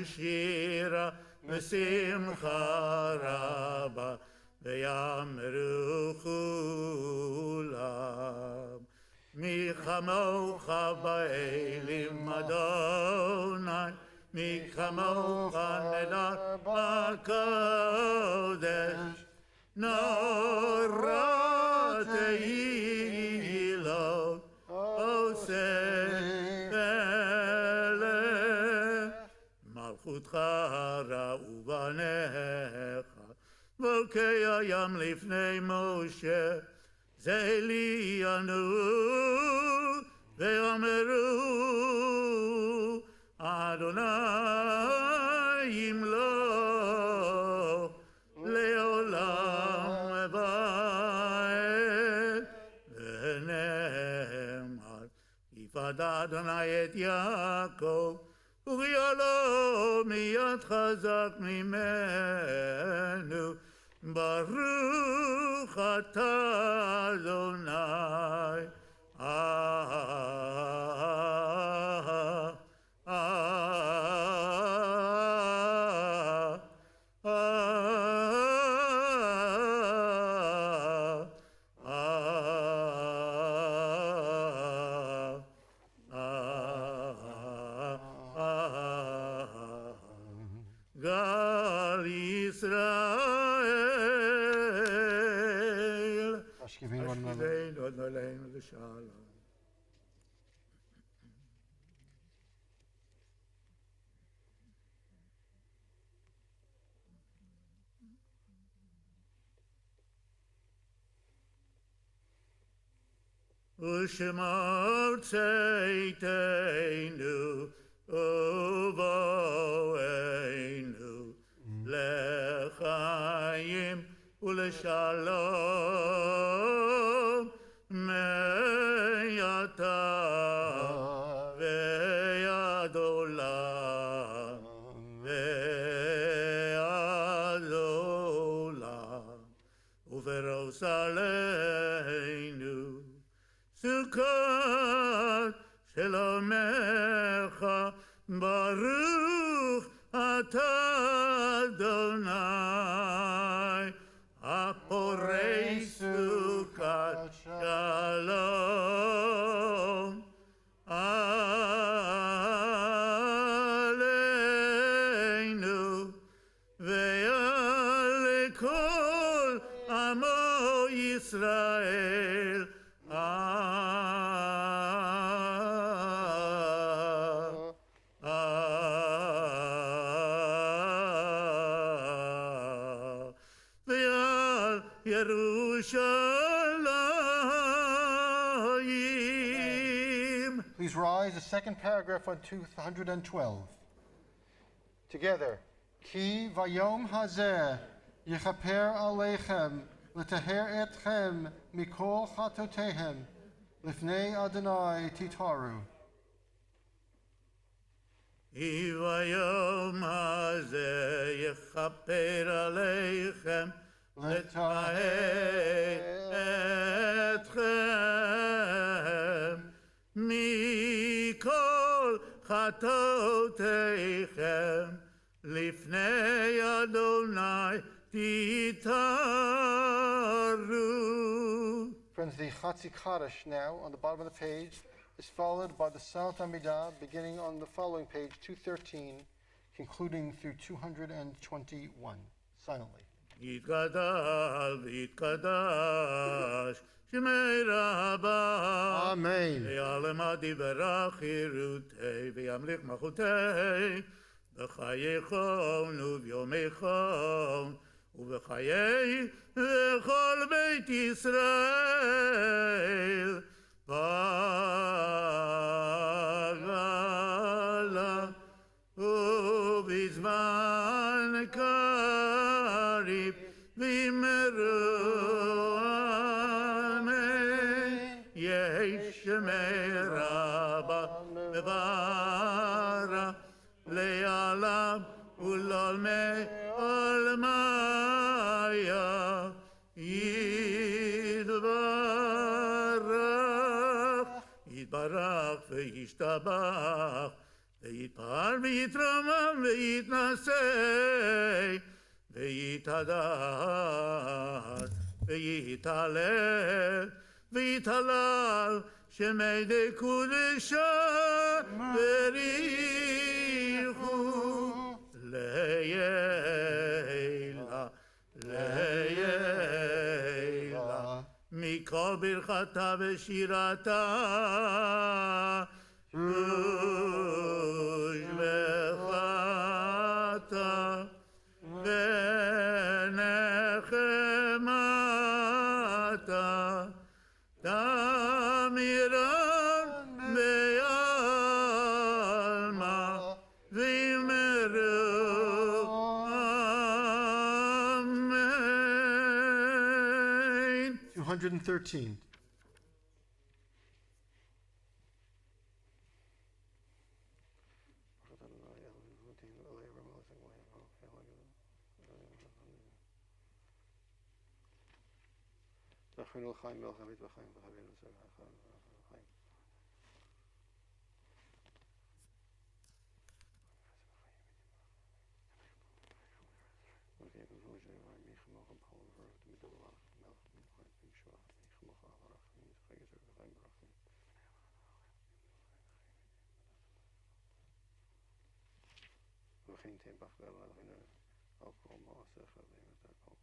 שירה בשמחה רבה, ויאמרו כולם, מי כמוך באלים אדוני, מי כמוך נדר בקודש, נורא תהילות עושה פלא. מלכותך ראו בניך, בוקי הים לפני משה, זה לי ענו, ואמרו, אדוני ימלוך לעולם ועד. ונאמר, יפד אדוני את יעקב, וגייलो מיד חזק ממנו. ברוך אתה אדוני. גל ישראל, השכיבנו אדוני. השכיבנו אדוני לשלום. ושמר צאתנו ובואנו לחיים ולשלום מעתה ועד עולם ועד עולם. וברוס עלינו סוכות שלומך, ברוך אתה אדוני הפורש סוכת שלום עלינו ועל כל עמו ישראל. ועל ירושלים. Please rise, the second paragraph on 212. Together. Ki vayom hazeh yechaper aleichem letaher etchem mikol chatotehem lifnei Adonai titaru. כי ביום הזה יכפר עליכם לטהר אתכם מכל חטאותיכם לפני אדוני תתארו. Friends, the Chatzi Kaddish now on the bottom of the page is followed by the Salat Amidah beginning on the following page, 213, concluding through 221, silently. יתגדל ויתקדש שמי רבה Amen. ויעלם דיברה חירותי וימליך מלכותי בחייכם וביומכם ובחיי וכל בית ישראל בגלה ובזמן קריב וימרו אמן יהי שמי רבה בברה לעולם ולעולמי עולמיה יתברך וישתבח ויתפאר ויתרומם ויתנשא ויתהדר ויתהלל ויתהלל שמי דקודשה בריחו לעילה לעילה מכל ברכתה ושירתה ושבחתה ונחמתה תמירן בעלמה ויאמרו אמן. 213. זכינו לחיים ולחבית בחיים וחבינו לסבב החיים. וכן תבח ואלוהינו על כל מעשיך וימתקו.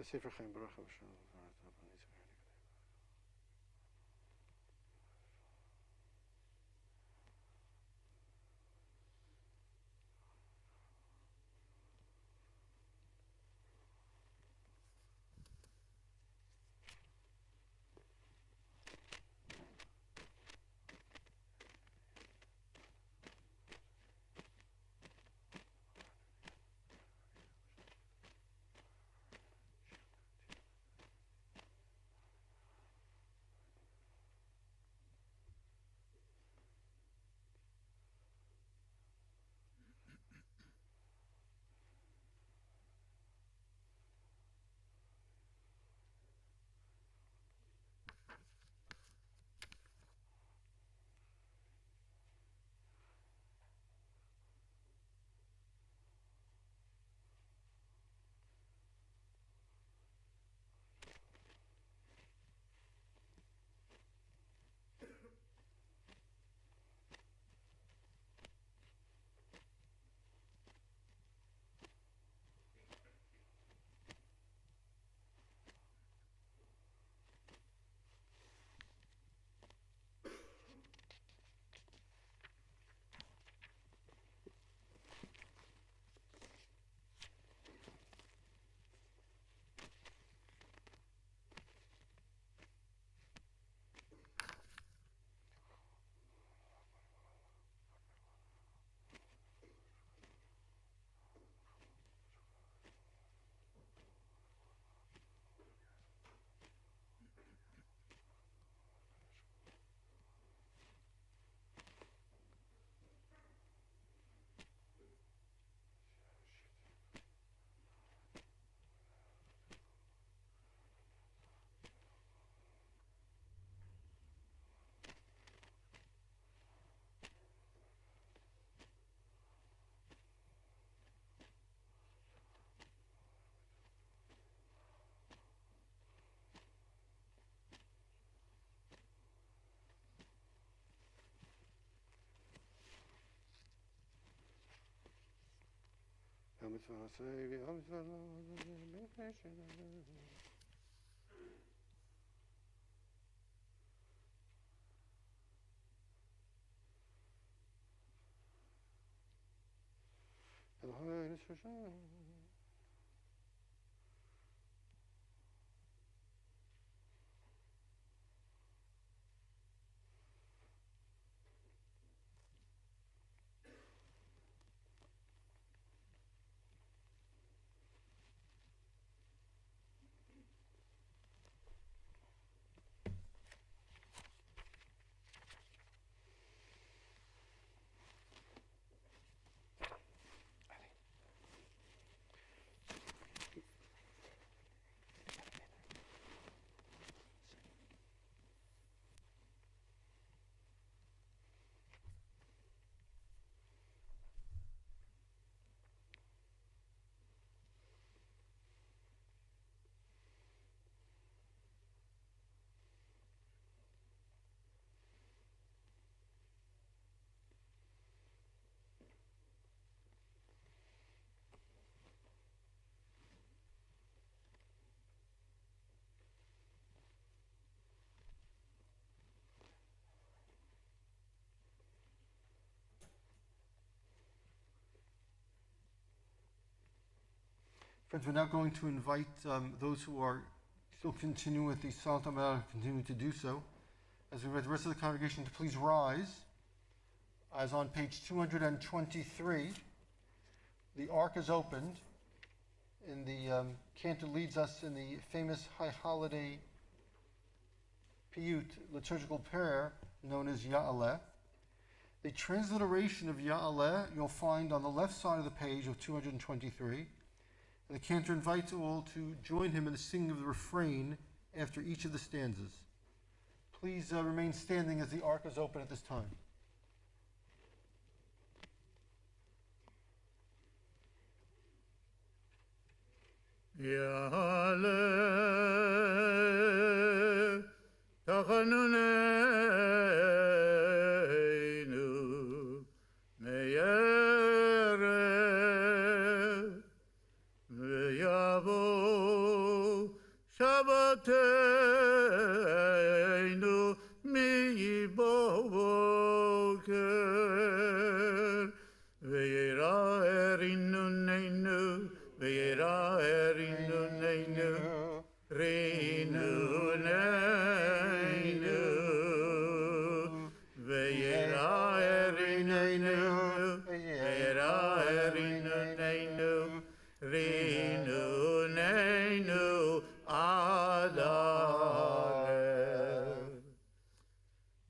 בספר חיים ברוך השם. Friends, we're now going to invite those who are still continuing with the Santa Maria, continue to do so. As we read the rest of the congregation, to please rise. As on page 223, the ark is opened, and the cantor leads us in the famous High Holiday Piyut liturgical prayer known as Ya'aleh. The transliteration of Ya'aleh you'll find on the left side of the page of 223. And the cantor invites all to join him in the singing of the refrain after each of the stanzas. Please remain standing as the ark is open at this time. Ya'aleh tachanuneinu me'erev ve'yavo Ve'yera erinunenu, ve'yera erinunenu, rinunenu. Ve'yera erinunenu, ve'yera erinunenu, rinunenu adare.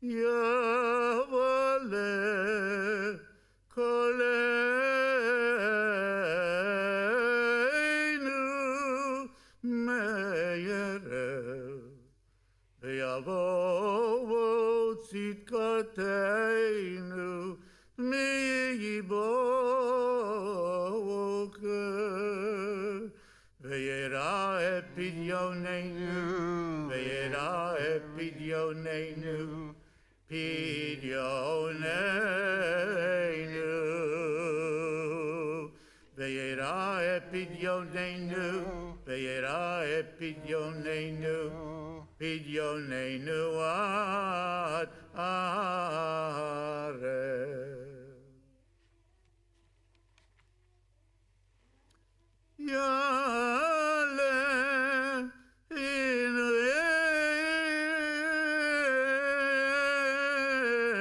Yavale koleinu meyerev, ve'yavo tzidkateinu miyiboker, ve'yera epidyoneinu, ve'yera epidyoneinu, pidyoneinu, ve'yera epidyoneinu, ve'yera epidyoneinu, pidyoneinu ad arev. Yale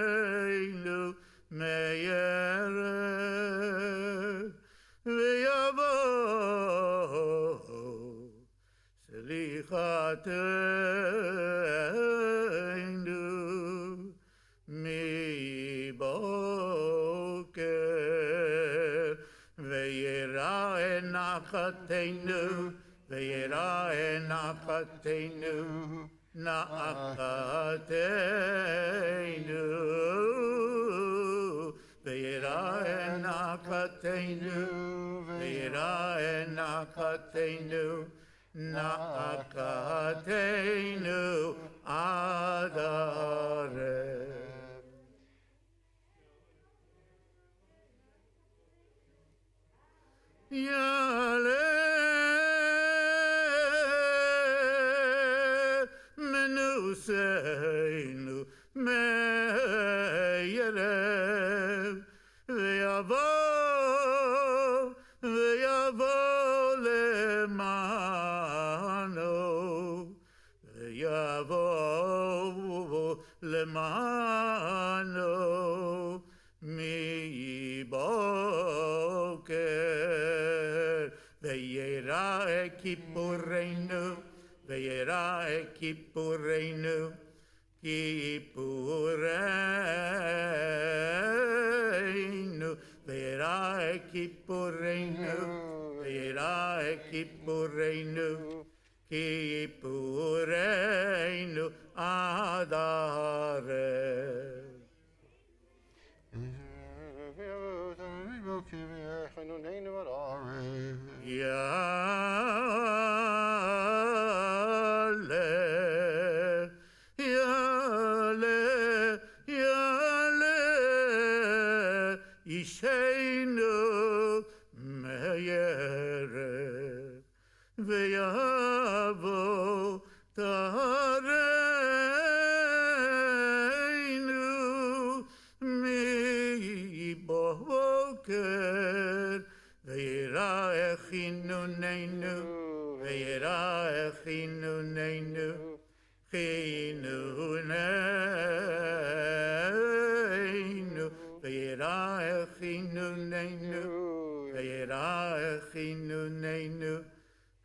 inuenu meyerev, ve'yavo selichateinu miboker, ve'yera enachatenu, ve'yera enachatenu, na'akatenu, ve'yera enachatenu, ve'yera enachatenu, na'akatenu adare. Yale menuseinu meyerev, ve'yavo lemano, ve'yavo lemano miboker, ve'yera ekipurenu, ve'yera ekipurenu, kipurenu, ve'yera ekipurenu, ve'yera ekipurenu, kipurenu adare. Yale, yale, yale, isheinu meyerev, ve'yavo tareinu miboker, ve'yera echinunenu, ve'yera echinunenu, chinunenu, ve'yera echinunenu, ve'yera echinunenu,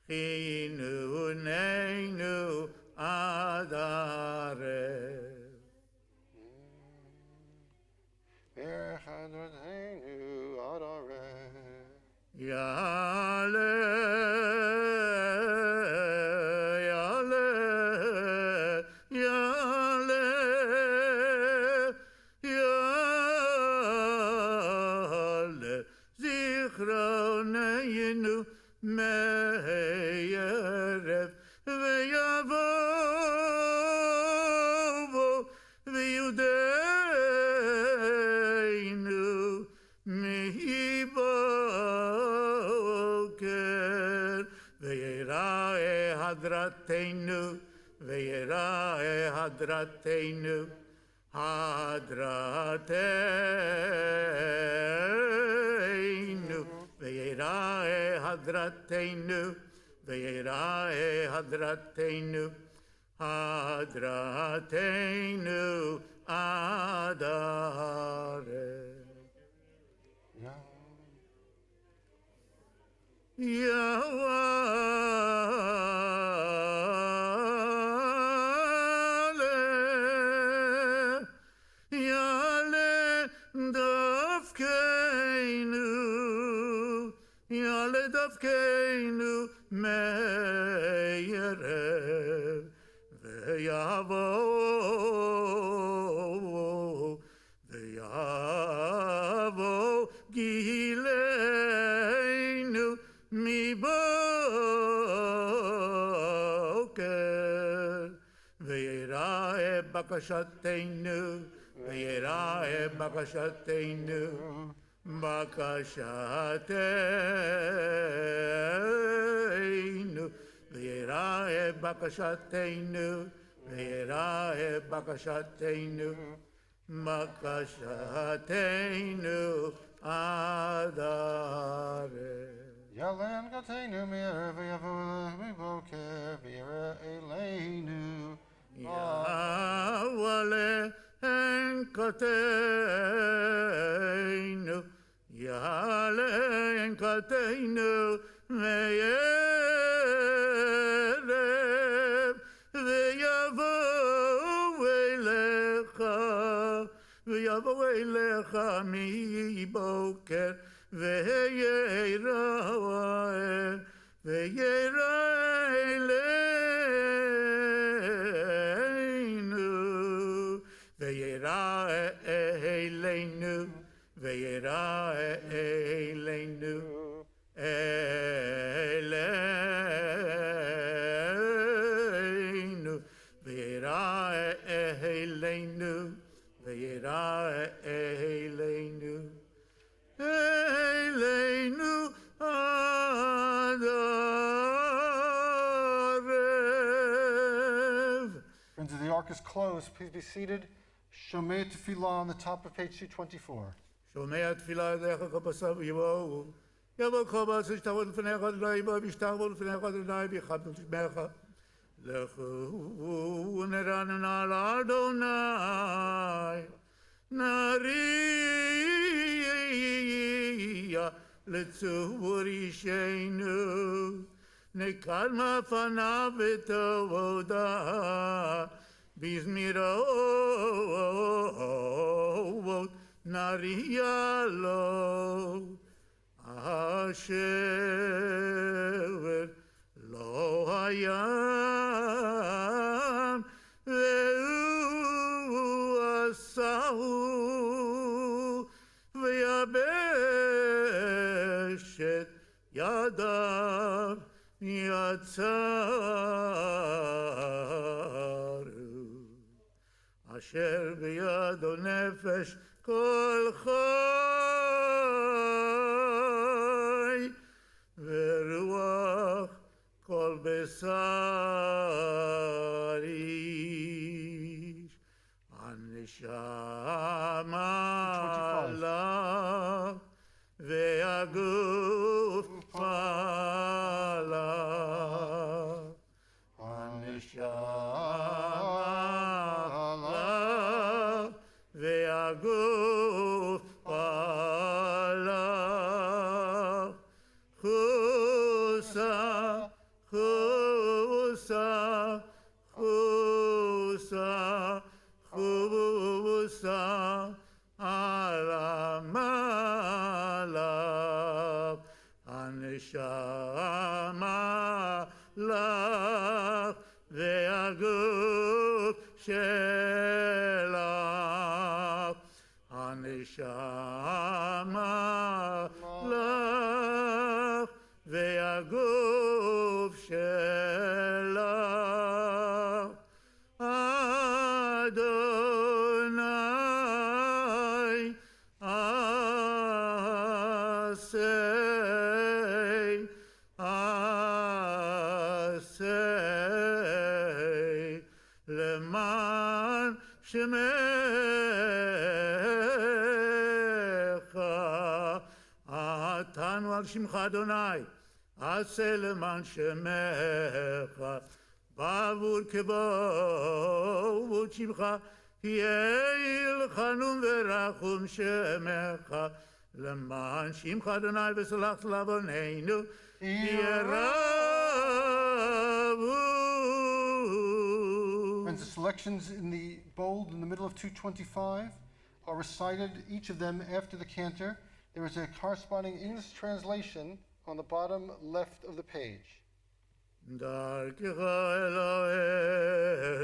chinunenu adare. Yale, yale, yale, yale, zichroneinu meyerev, ve'yavo ve'yudeinu miboker, ve'yera hadratenu, ve'yera hadratenu, hadratenu. hadratenu, ve'yirae hadratenu, hadratenu adare. Yale, Yale Dafkeinu, Yale Dafkeinu Meyerev, Ve'yavo, Ve'yavo Gileinu Mi boker, ve'yirae bakashateinu, ve'yirae bakashateinu, bakashateinu, ve'yirae bakashateinu, ve'yirae bakashateinu, bakashateinu adare. Yalen Kateinu Mir V'Yavo Boker V'Yira Eleinu. Yahweh Enkateinu, Yahweh Enkateinu, Me'erev, V'Yavo Elecha, V'Yavo Elecha Mi Boker, Ve'yira, ve'yira eleinu, ve'yira eleinu, ve'yira eleinu, eleinu, ve'yira eleinu, ve'yira eleinu. Eleinu adarev. Friends of the Ark is closed. Please be seated. Shomei Tefillah on the top of page 224. שומע תפילה אליך כבשר יבואו. יבוא כבש ישתחוו לפניך אדוני בו וישתחוו לפניך אדוני ויכבדו שמך. לכו נרננה לאדוני. נריע לצור אישנו. נקל מפניו ותודה. בזמירות נריע לו. אשר לא היה והוא עשהו ויבש את ידיו יצרו אשר בידו נפש כל חי ורוח כל בשר איש הנשמה לה והגוף לה הנשמה לה והגוף לה חוסה חוסה חוסה חוסה על המלאך הנשמה לך והגוף שלך הנשמה לך והגוף שלך אדוני עשה למען שמך עתנו על שמך אדוני עשה למען שמך, בעבור כבוד שמך, יהי חנון ורחום שמך, למען שמך אדוני וסלחת לעווננו, ירבו. Friends, the selections in the bold in the middle of 225 are recited, each of them after the cantor. There is a corresponding English translation on the bottom left of the page. דרכך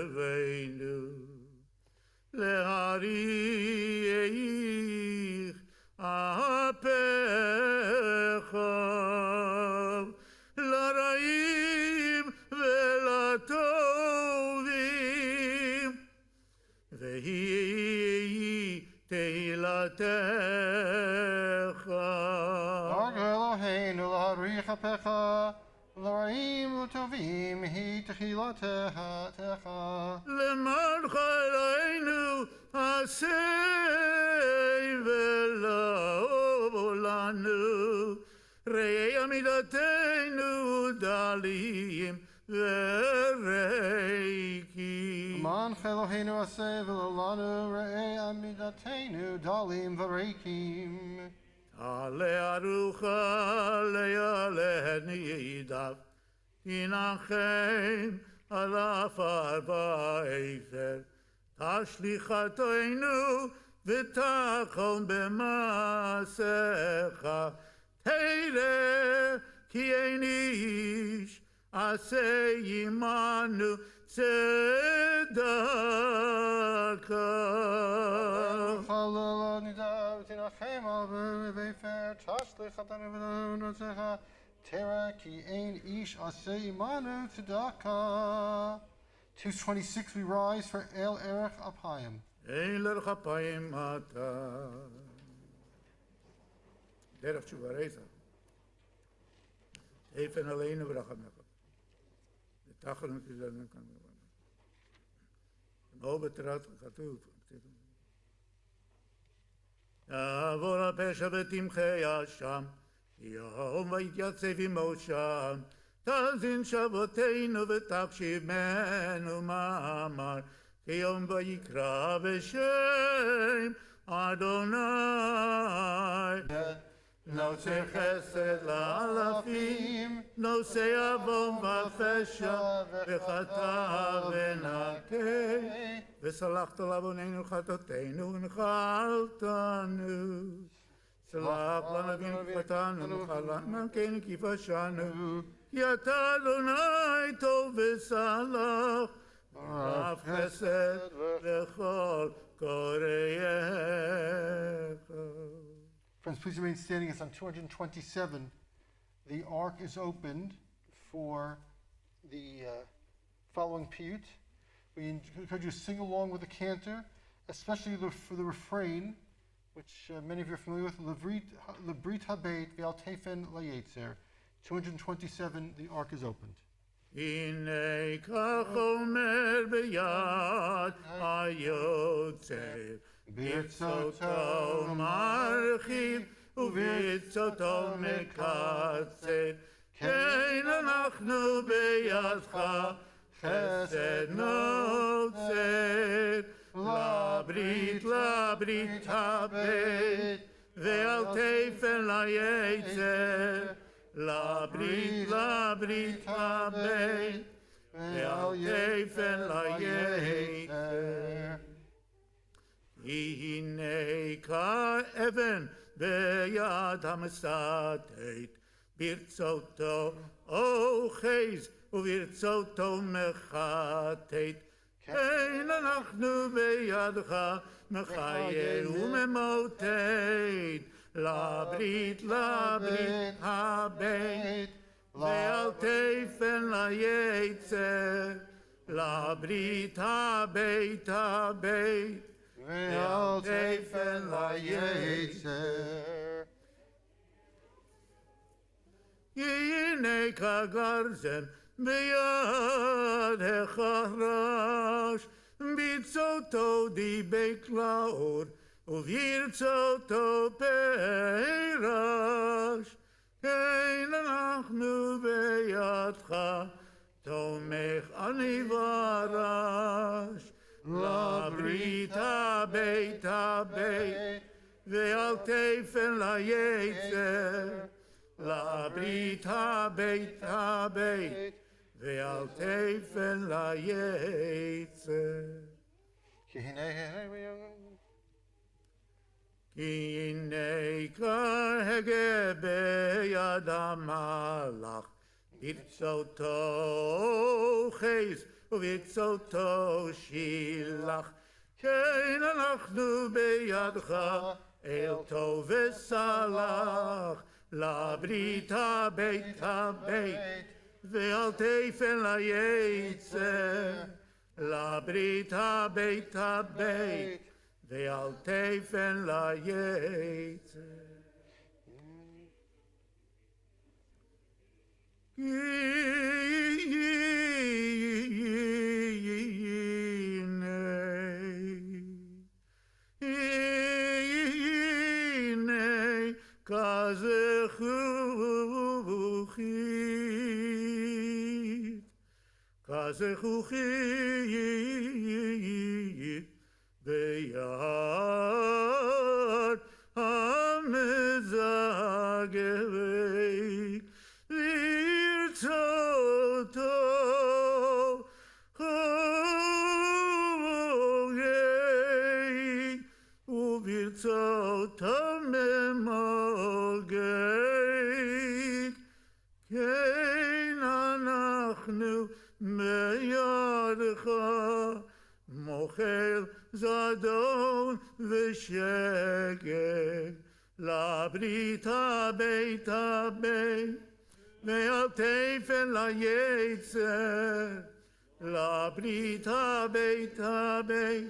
אלוהינו, להעריך אפיך, לרעים ולטובים, ויהי תהילתך. דרכך אלוהינו להעריך אפיך, לרעים וטובים היא תחילתך. למענך אלוהינו עשה ולעולנו, ראה עמידתנו דלים וריקים. למענך אלוהינו עשה ולעולנו, ראה עמידתנו דלים וריקים. תעלה ארוחה לילה נידף, תנחם על עפר ואפר, תשליכתנו ותחום במעשיך, תראה כי אין איש עשה עמנו צדקה. חלל נידב תנחם על ואפר, תשליכתנו ונעשיך, תראה כי אין איש עשה עמנו צדקה. 226 we rise for El Erech Apayim. אין לך אפיים אתה. דרך תשובה רייסה. איפן עלינו ורחמך. ותחלנו כזלנו כאן. לא בתרת כתוב. יעבור הפשע ותמחה אשם, יום ויתייצב עמו שם, תאזין שבותינו ותקשיבנו מאמר, כי יום ויקרא בשם אדוני. נושא חסד לאלפים, נושא עוון ופשע, וחטא ונקה, וסלחת לעווננו חטאותינו ונחלתנו. סלח לנו וחטאנו וחלנו כן כפשענו, כי אתה אדוני טוב וסלח, רב חסד לכל קוראיך. Friends, please remain standing. It's on 227. The ark is opened for the following piyut. We encourage you to sing along with the cantor, especially for the refrain, which many of you are familiar with, Lebrit Habeit Ve'al Tefen Layetzer. 227, the ark is opened. הנה כך אומר ביד היוצר, ברצותו מרחיב וברצותו מקצר, כן אנחנו בידך חסד נוצר, לברית הבית ועל תפן ליצר, לברית הבית ועל תפן ליצר. הנה כאבן ביד המסתת, ברצותו אוחז וברצותו מחטט, כן אנחנו בידך מחיה וממוטט, לברית הבית ועל תפן ליצר, לברית הבית ועל תפן ליצר. הנה כגרזן ביד החרש, ברצותו דיבק לאור וברצותו פרש, כן אנחנו בידך, תומך אני ורש, לברית הבית הבית, ואל תפן ליצר, לברית הבית הבית, ואל תפן ליצר. כי הנה כי הנה כהגה ביד המלאך, ברצותו חס וברצותו שילח, כן אנחנו בידך אל טוב וסלח, לברית הבית הבית, ואל תפן ליצר, לברית הבית הבית, ואל תפן ליצר. הנה כזכוכית ביד המזגרי, ברצותו חוגג וברצותו ממוגג, כן אנחנו בידך מוכר זדון ושקר, לברית הבית הבית, ואל תפן ליצר, לברית הבית הבית,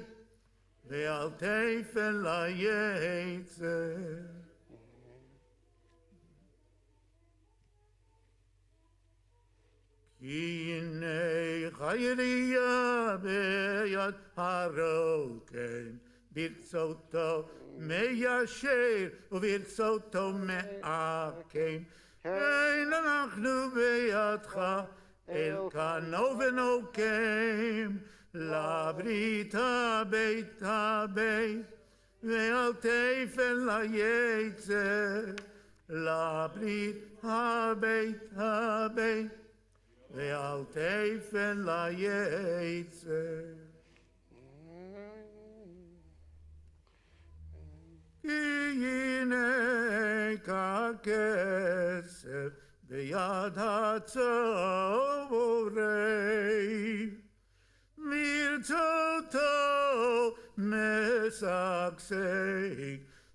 ואל תפן ליצר. כי הנה חייריה ביד הרוקן, ברצותו מיישר וברצותו מעקם, אין אנחנו בידך אל כנו ונוקם, לברית הבית הבית, ואל תפן ליצר, לברית הבית הבית, ואל תפן ליצר. כי הנה ככסף ביד הצורר, ברצותו משגשג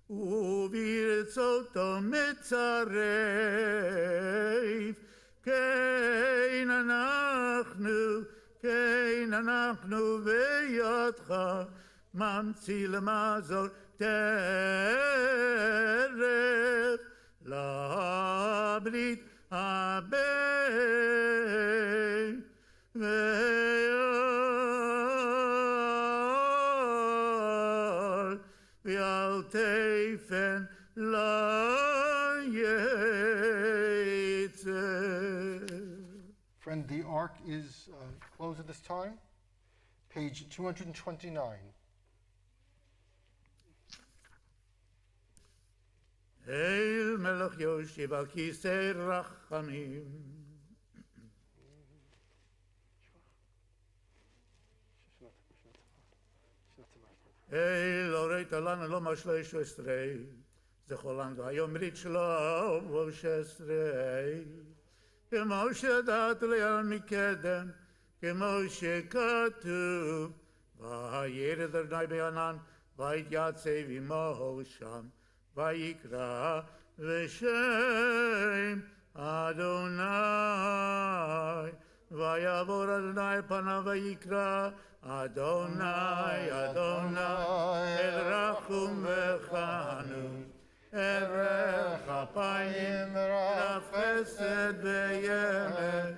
וברצותו מצרף, כן אנחנו בידך ממציא למזור טרף, לברית הבית, ואל תפן ליצר. Friend, the ark is closed at this time. Page 229. אל מלך יושב על כיסא רחמים, אל הורית לנו לא משלוש עשרה, זכור לנו היום ברית שלוש עשרה, כמו שידעת לי על מקדם, כמו שכתוב, וירד אדוני בענן, ויתייצב עמו שם, ויקרא בשם אדוני, ויעבור אדוני פניו ויקרא אדוני אדוני אל רחום וחנון, אל רך אפיים רב חסד ואמת,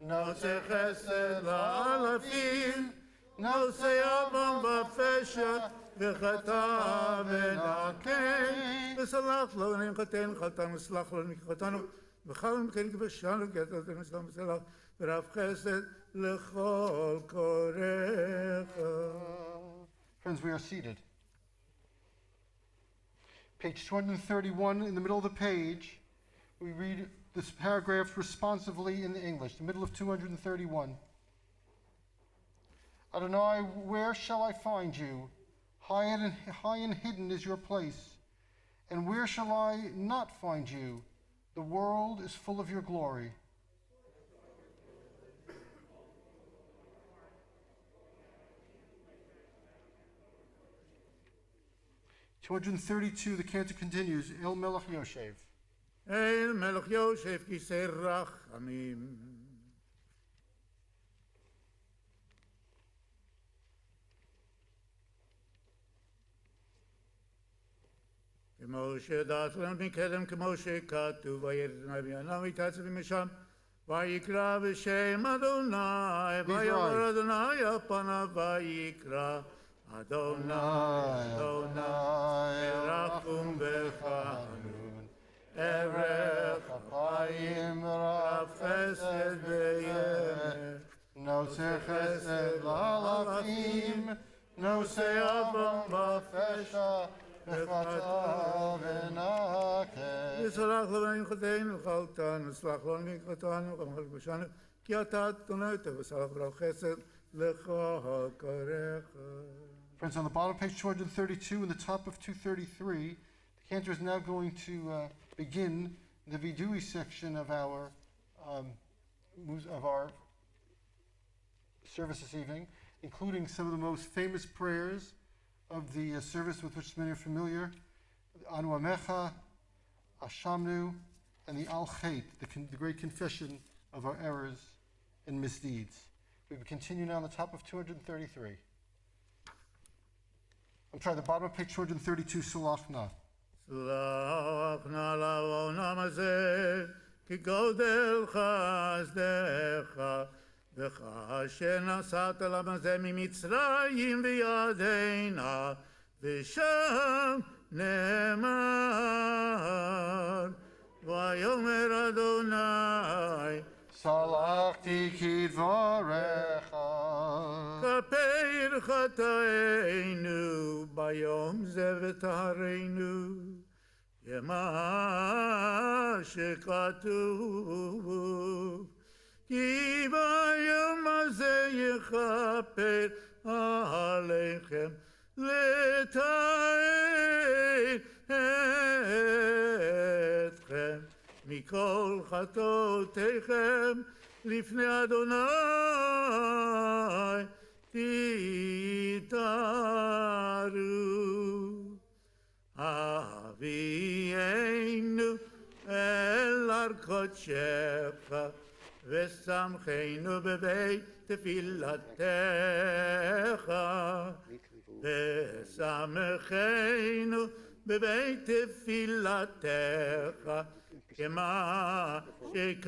נושא חסד לאלפים, נושא עוון ופשע וחטא ונקם, וסלח לנו חטאנו חטאנו, סלח לנו חטאנו, וכל מכן כבשנו כתת ונשלם בסלח ורב חסד לכל קורך. Friends, we are seated. Page 231, in the middle of the page, we read this paragraph responsively in the English, the middle of 231. Adonai, where shall I find you? High and hidden is your place. And where shall I not find you? The world is full of your glory. (232) The cantor continues. El Melech Yoshev. אל מלך יושב כיסא רחמים. כמו שדעת לנו מקדם, כמו שכתוב, וירד אדוני בינה ויתעצב משם, ויקרא בשם אדוני, ויאמר אדוני על פניו ויקרא אדוני, אדוני, רחום וחנון, ערך אפיים רב חסד ואמת, נושא חסד לאלפים, נושא עוון בפשע, וחטא ונקה. וסלח לנו חטאינו וחטאנו, סלח לנו וחטאנו ומחל פשענו, כי אתה תונית וסלח ברב חסד לכל קורך. Friends, on the bottom of page 232 and the top of 233, the cantor is now going to begin the vidui section of our service this evening, including some of the most famous prayers of the service with which many are familiar, Anu Amecha, Ashamnu, and the Al Chait, the great confession of our errors and misdeeds. We will continue now on the top of 233. I'm sorry, the bottom of page 232, Sulach Na. סלח נא לעוונם הזה, כי גודל חסדך, וכאשר נסעת לעם הזה ממצרים בידינה, ושם נאמר, ויאמר אדוני, סלחתי כדבריך. כפר חטאינו ביום זה וטהרנו, כמה שכתוב, כי ביום הזה יכפר עליכם לטהר אתכם מכל חטאותיכם לפני אדוני תתארו. אבינו אל הר קודשך ושמחנו בבית תפילתך, ושמחנו בבית תפילתך, כמה שכתוב,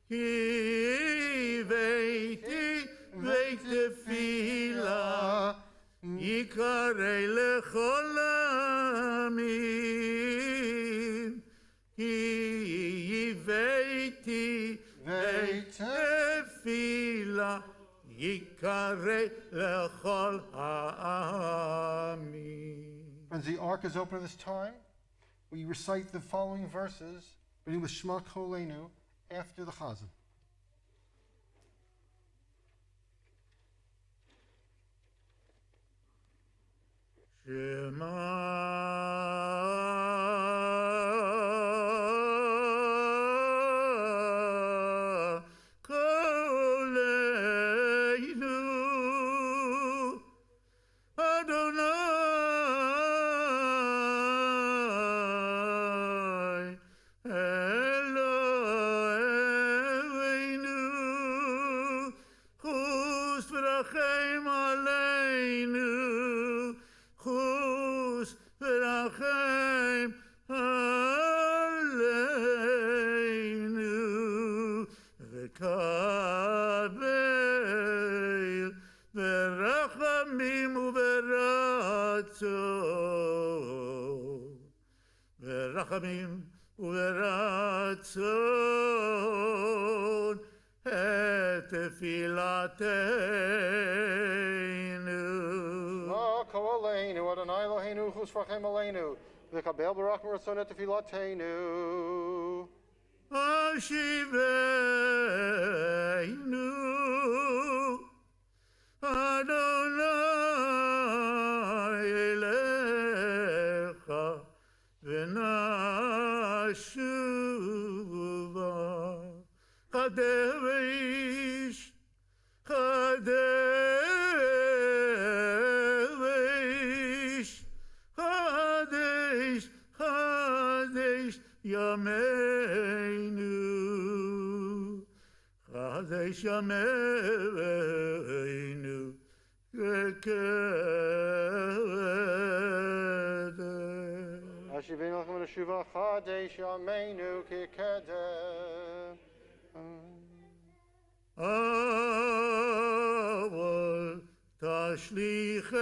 כי ביתי בית תפילה יקרא לכל עמים, כי ביתי בית תפילה יקרא לכל העמים. Friends, the ark is open at this time. We recite the following verses, beginning with Shema Kolenu, after the Chazan. Shema Kolenu Adonai Eloheinu Chus v'rachem aleinu Chus v'rachem aleinu v'kabel v'rachamim u'v'ratzon ברחמים וברצון את תפילתנו. Ko Aleinu, Adonai Eloheinu, Chusrachem Aleinu, V'kabel Barak Merason et Tefilatenu. השיבנו אדוני אליך ונשובה חדש חדש חדש חדש ימינו חדש ימינו כקדם. Ashivenu Lachem Neshuva Chadesh Yameinu Kikedem. אבל תשליכנו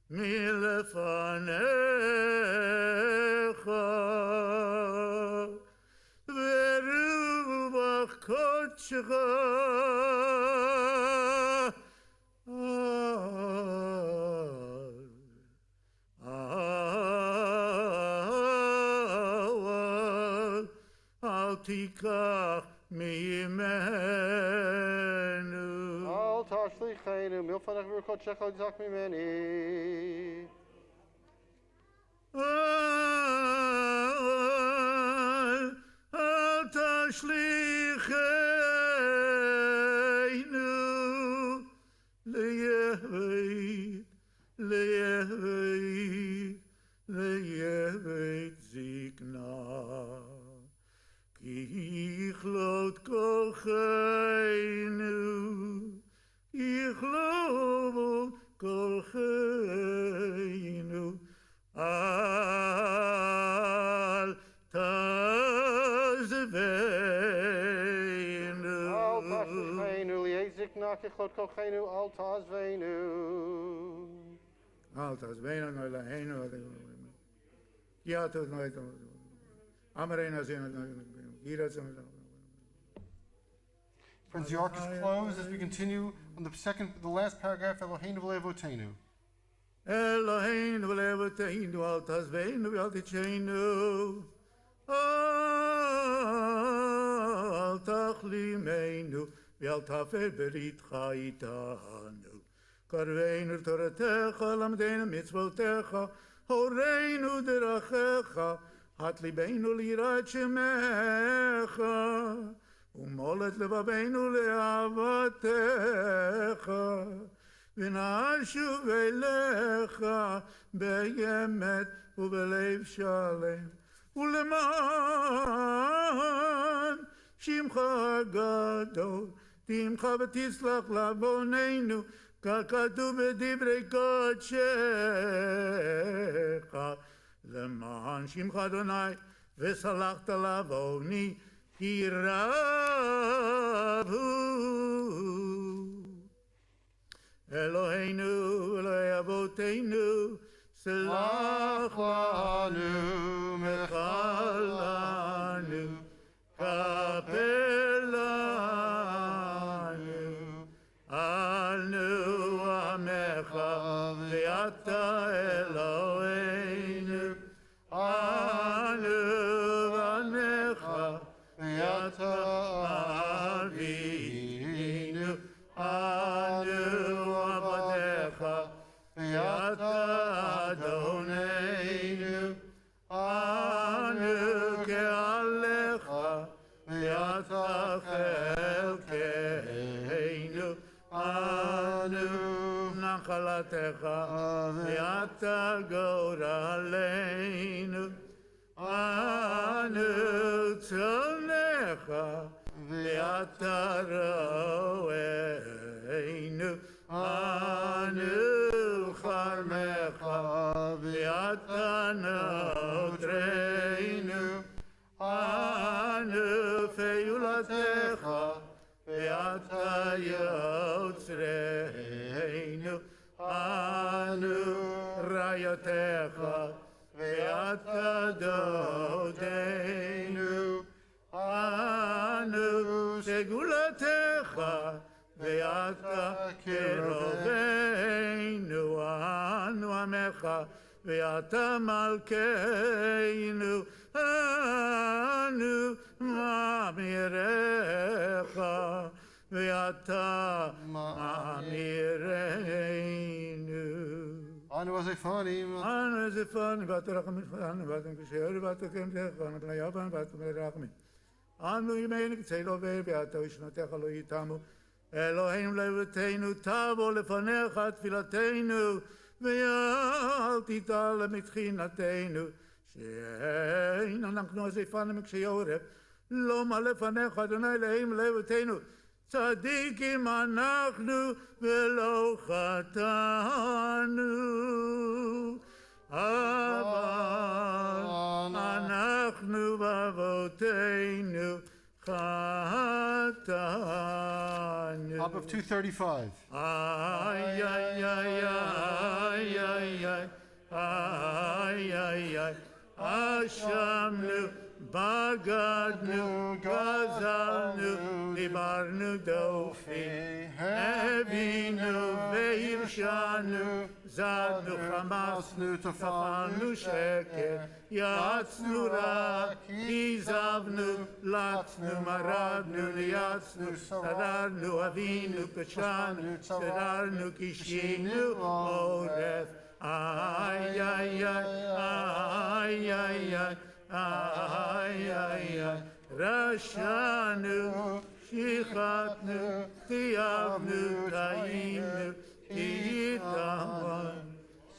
מלפניך ורוח קודשך אל תיקח מימנו. Al Tashlichenu Milfanech V'Rukot Shechel Yizak Mimeni. אל תשליכנו ליבית זקנה כי יכלות כוחנו יכלות כוחנו אל תעזבנו. Al Tashlichenu Liezik Nakichot Kochenu Al Tazvenu. אל תעזבנו אלוהינו כי אתה אמרנו יהי רצון. Friends, the ark is closed as we continue on the last paragraph, Eloheinu V'Levoteinu. אלוהינו ולאבותינו אל תעזבנו ואל תשנו אל תחלימנו ואל תפר בריתך איתנו קרבנו תורתך למדנו מצוותיך הורינו דרכיך הט ליבנו ליראת שמך ומולת לבבינו לאהבתך ונשוב אליך באמת ובלב שלם ולמען שמך הגדול תמחה ותסלח לעווננו ככתוב בדברי קודשך למען שמך אדוני וסלחת לעווני כי רב הוא. אלוהינו אלוהי אבותינו סלח לנו מחל לנו כפר לנו אנו עמך ואתה אלוהינו אנו עמך ואתה אבינו אנו עבדיך ואתה אדוננו אנו קהלך ואתה חלקנו אנו נחלתך ואתה גורלנו אנו צונך ואתה רואינו אנו חרמך ואתה נוטרנו אנו פעולתך ואתה יוצרנו אנו חייתך, ואתה דודנו, אנו סגולתך, ואתה קרבנו, אנו עמך, ואתה מלכנו, אנו מאמירך, ואתה מאמירנו. אנו הזיפנים, אנו זפני, ואתה רחמים פנו, ואתה מקשר, ואתה קמתך, ואתה יבן, ואתה מרחמים. אנו ימינו קצילו ואתה ושנתך לא יתמו. אלוהינו לבתנו, תבוא לפניך תפילתנו, ואל תתעלם מתחינתנו. שאין אנחנו הזיפנים כשיורף, לא מה לפניך, אדוני אלוהינו לבתנו. צדיקים אנחנו ולא חטאנו, אבל אנחנו ואבותינו חטאנו. top of 235. Ay, ay, ay, ay, ay, ay, ay, ay, ay, אשמנו, בגדנו, גזלנו, דיברנו דופי, הבינו והרשענו, זדנו, חמסנו, טפלנו שקר, יעצנו רע, כיזבנו, לצנו, מרדנו, נייצנו, שררנו, אבינו, פשענו, שררנו, כשיינו עורף. Ay, ay, ay, ay, ay, ay, ay, ay, ay, רשענו, שחטנו, חייבנו, טעינו, איתמר.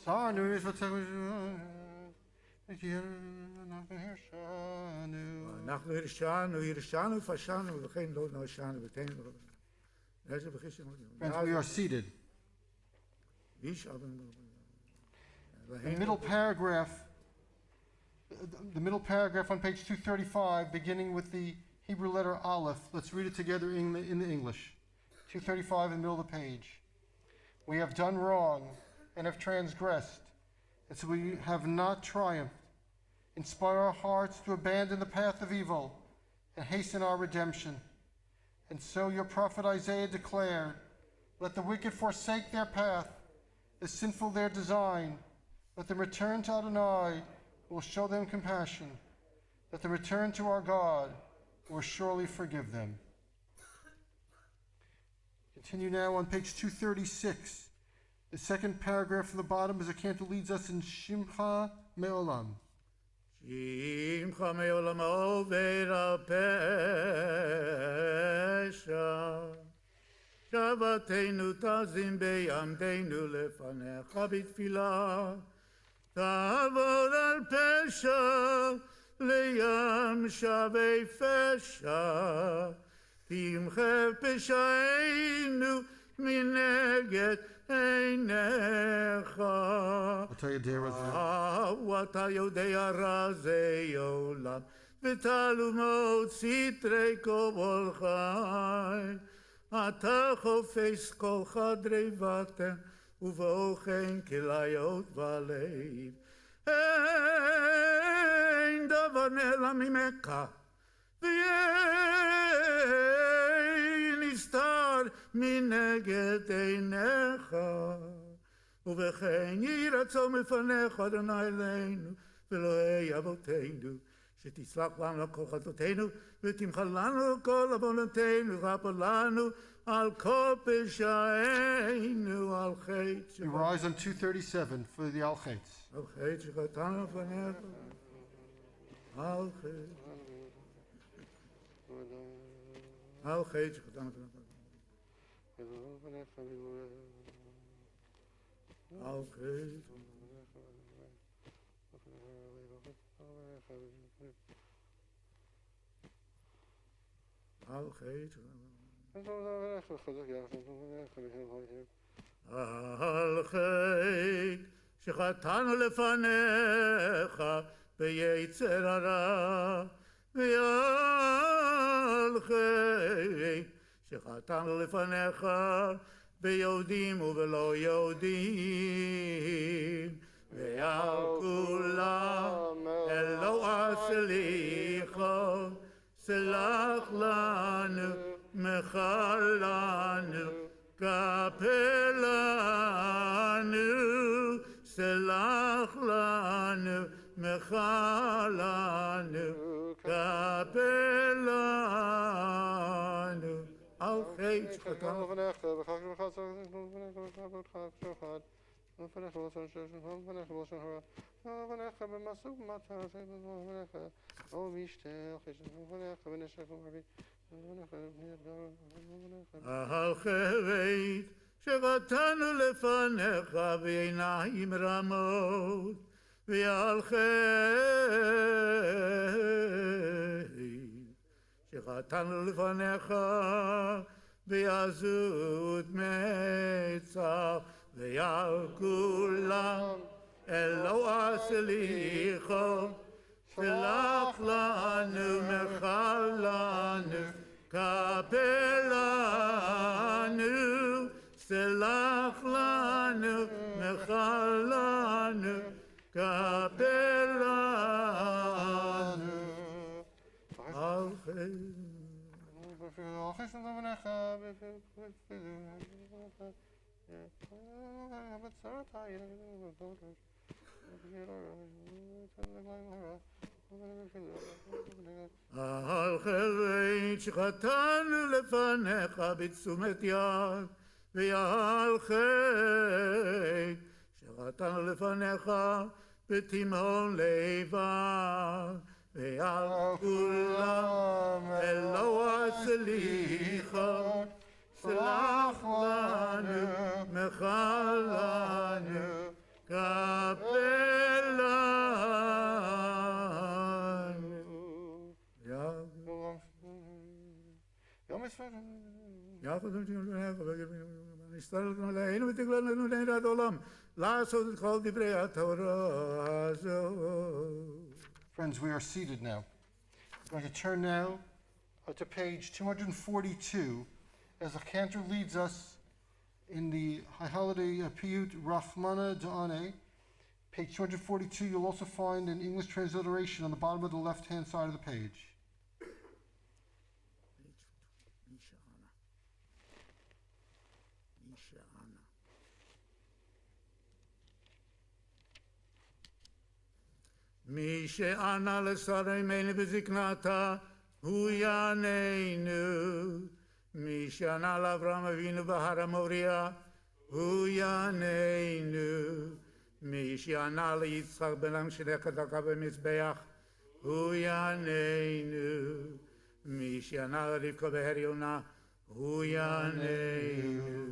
Sarnu mitzvotech אנחנו הרשענו, פשענו, וכן לא נושענו, ותהנו. איזה בחיש Friends, we are seated. איש אבן. The middle paragraph on page 235, beginning with the Hebrew letter Aleph. Let's read it together in the English. 235 in the middle of the page. We have done wrong and have transgressed, and so we have not triumphed. Inspire our hearts to abandon the path of evil and hasten our redemption. And so your prophet Isaiah declared, let the wicked forsake their path, the sinful their design. Let them return to Adonai, who will show them compassion. Let them return to our God, who will surely forgive them. Continue now on page 236. The second paragraph from the bottom as the cantor leads us in Shimcha Me'olam. שמחה מעולם עובר הפשע, שבתנו תזים ביעמדנו לפניך בתפילה, תעבור על פשע לים שבי פשע, תמחה פשענו מנגד עיניך. ואתה יודע רזי עולם, ותעלומות סתרי כל חי. אתה חופש כל חדרי בטן, ובאוכן כליות בלב. אין דבר נעלם ממך, ואין נסתר מנגד עיניך. ובכן יהי רצון מפניך, אדוני אלינו, ואלוהי אבותינו, שתסלח לנו כל חטאותינו, ותמחל לנו כל עוונותינו, וכפר לנו על כל פשעינו, על חטא We rise on 237 for the Al-Chetz. על חטא שחטאנו לפניך, על חטא שחטאנו לפניך. על חטא על חטא על חטא שחטאנו לפניך ביצר הרע, ועל חטא שחטאנו לפניך ביהודים ובלא יהודים, סלח לנו, מחל לנו, כפר לנו, על חטא שחטאנו. על חטא שחטאנו לפניך בעיניים רמות, ועל חטא שחטאנו לפניך בעזות מצח, ועל כולם אלוה סליחו, סלח לנו, מחל לנו, כפר לנו, סלח לנו, מחל לנו, כפר לנו, על על חטא שחטאנו לפניך בתשומת יד, ועל חטא שחטאנו לפניך בתימהון לבב, ועל כולם אלוה סליחה, סלח לנו, מחל לנו, כפר לנו. יחד נסתלנו עלינו ותגלנו לעיני עולם לעשות את כל דברי התורה הזאת. Friends, we are seated now. We're going to turn now to page 242 as the cantor leads us in the High Holiday Piyut Rahmana Da'ane. Page 242, you'll also find an English transliteration on the bottom of the left-hand side of the page. מי שענה לשרי מלך בזקנתה, הוא יעננו. מי שענה לאברהם אבינו בהר המוריה, הוא יעננו. מי שענה ליצחק בן המשלך הדלקה במזבח, הוא יעננו. מי שענה לרבקה בהריונה, הוא יעננו.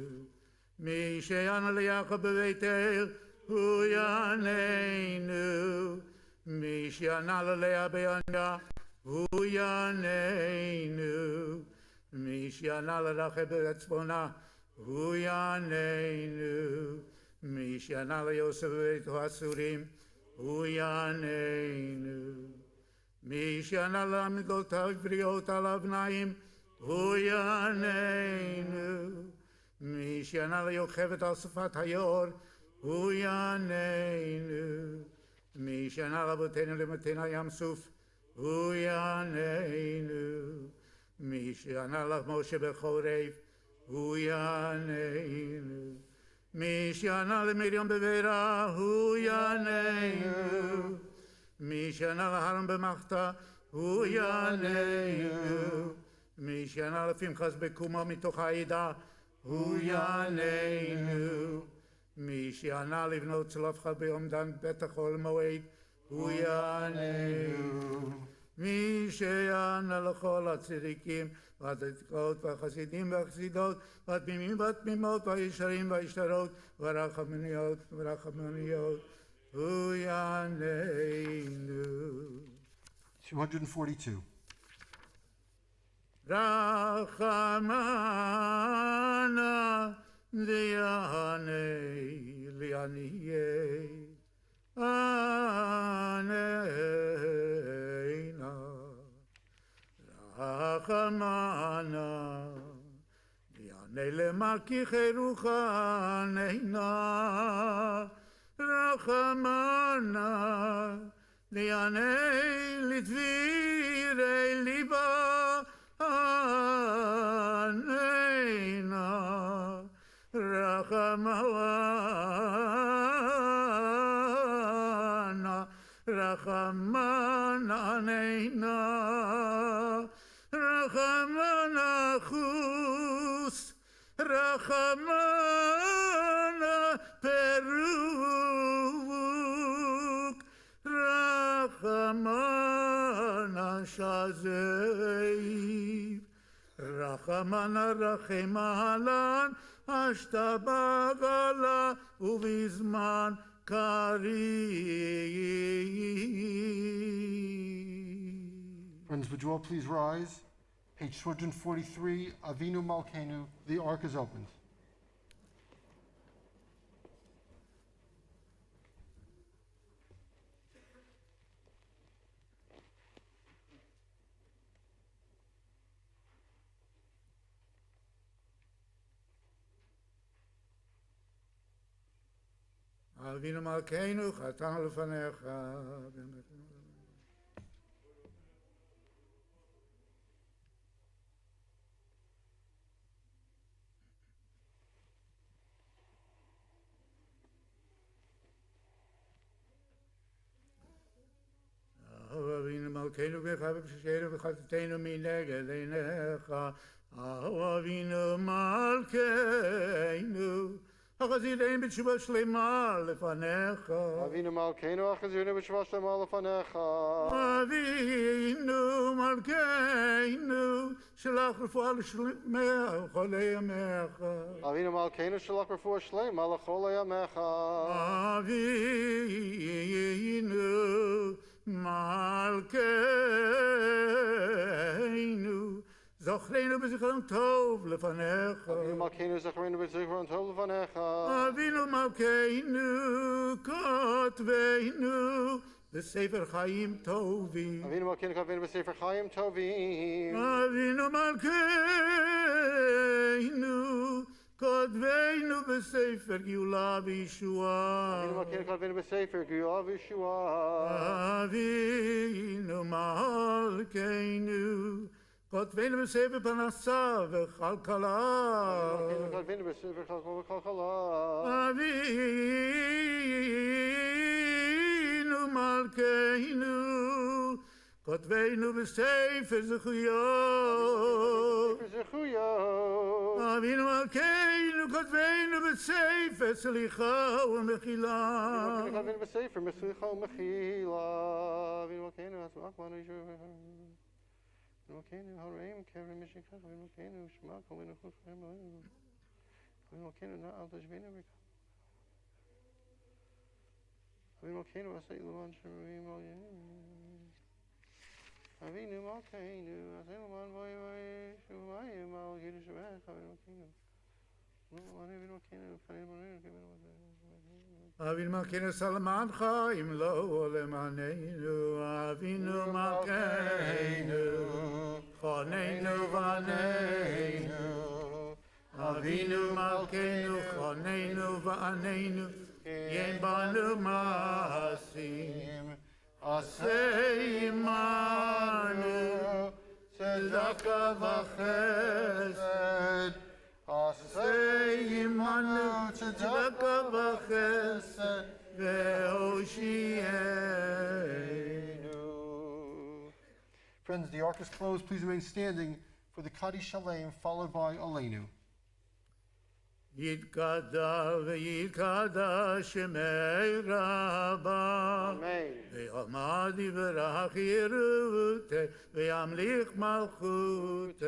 מי שענה ליעקב בבית אל, הוא יעננו. מי שענה ללאה בעניה, הוא יעננו. מי שענה לרחל בצפונה, הוא יעננו. מי שענה ליוסף בביתו הסורים, הוא יעננו. מי שענה לעמידות העבריות על אבניים, הוא יעננו. מי שענה ליוכבת על שפת היאור, הוא יעננו. מי שענה לאבותינו למתנה ים סוף, הוא יעננו. מי שענה לך משה בחורף, הוא יעננו. מי שענה למרים בבירה, הוא יעננו. מי שענה להרם במחתה, הוא יעננו. מי שענה לפנחס בקומו מתוך העדה, הוא יעננו. מי שענה לבנות צלפך ביום דן בטח אוהל מועד, הוא יעננו. מי שענה לכל הצדיקים והצדיקות והחסידים והחסידות והתמימים והתמימות והישרים והישרות והרחמניות והרחמניות, הוא יעננו. 242. רחמנה ליעני ליעניי עננה. רחמנה ליעני למקי חרוחננה. רחמנה ליעני לדבירי ליבה עננה. רחמנה רחמן עננה, רחמן אחוס, רחמן פירוק, רחמן שזיב, רחמן רחמהלן, אשתבגלה ובזמן קריב. Friends, would you all please rise? Page 243, Avinu Malkeinu, the ark is opened. אבינו מלכנו, חטאנו לפניך. אבינו מלכנו, וחייב בששנו וחטאתנו מנגד עיניך. אבינו מלכנו, החזירים בתשובה שלמה לפניך. Avinu Malkeinu, achazirnu b'shva shlema lefanecha. אבינו מלכנו, שלח רפואה לשלמיה ולכל ימיך. Avinu Malkeinu, shalach refuah shlema lechol hayamecha. אבינו מלכנו, זכרנו בזיכרון טוב לפניך. Avinu Malkeinu, zacharenu b'zichron tov lefanecha. אבינו מלכנו, כותבנו בספר חיים טובים. Avinu Malkeinu, kavenu b'sefer chayim tovim. אבינו מלכנו, כותבנו בספר גאולה וישועה. Avinu Malkeinu, kavenu b'sefer geulah v'yeshua. אבינו מלכנו, כותבנו בספר פרנסה וכלכלה. Avinu kavenu b'sefer chalkol v'chalchala. אבינו מלכנו, כותבנו בספר זכויות. Zechuyo. אבינו מלכנו, כותבנו בספר סליחה ומחילה. Avinu kavenu b'sefer meslicha u'mechila. Avinu Malkeinu, asmach manu yishuv. Avinu Malkeinu, hareim kevin mishikach. Avinu Malkeinu, shema kol inachut chaim aleinu. Avinu Malkeinu, na'al tashvina v'kach. Avinu Malkeinu, asay levan shemurim al yim. Avinu Malkeinu, asay levan voy shumayim al yidishvech. Avinu Malkeinu. Avinu Malkeinu, panim aneinu, kevin אבינו מלכנו סלמן חיים לו למעננו. אבינו מלכנו, חוננו ועננו. אבינו מלכנו, חוננו ועננו. ין בנו מעשים, עשה עמנו צדקה וחסד. עשה עמנו צדקה וחסד והושיענו. Friends, the ark is closed. Please remain standing for the Kaddish Shalem, followed by Aleinu. יתגדל ויתקדש שמי רבה, Amen. ויעמד יברך ירותי, וימליך מלכותי.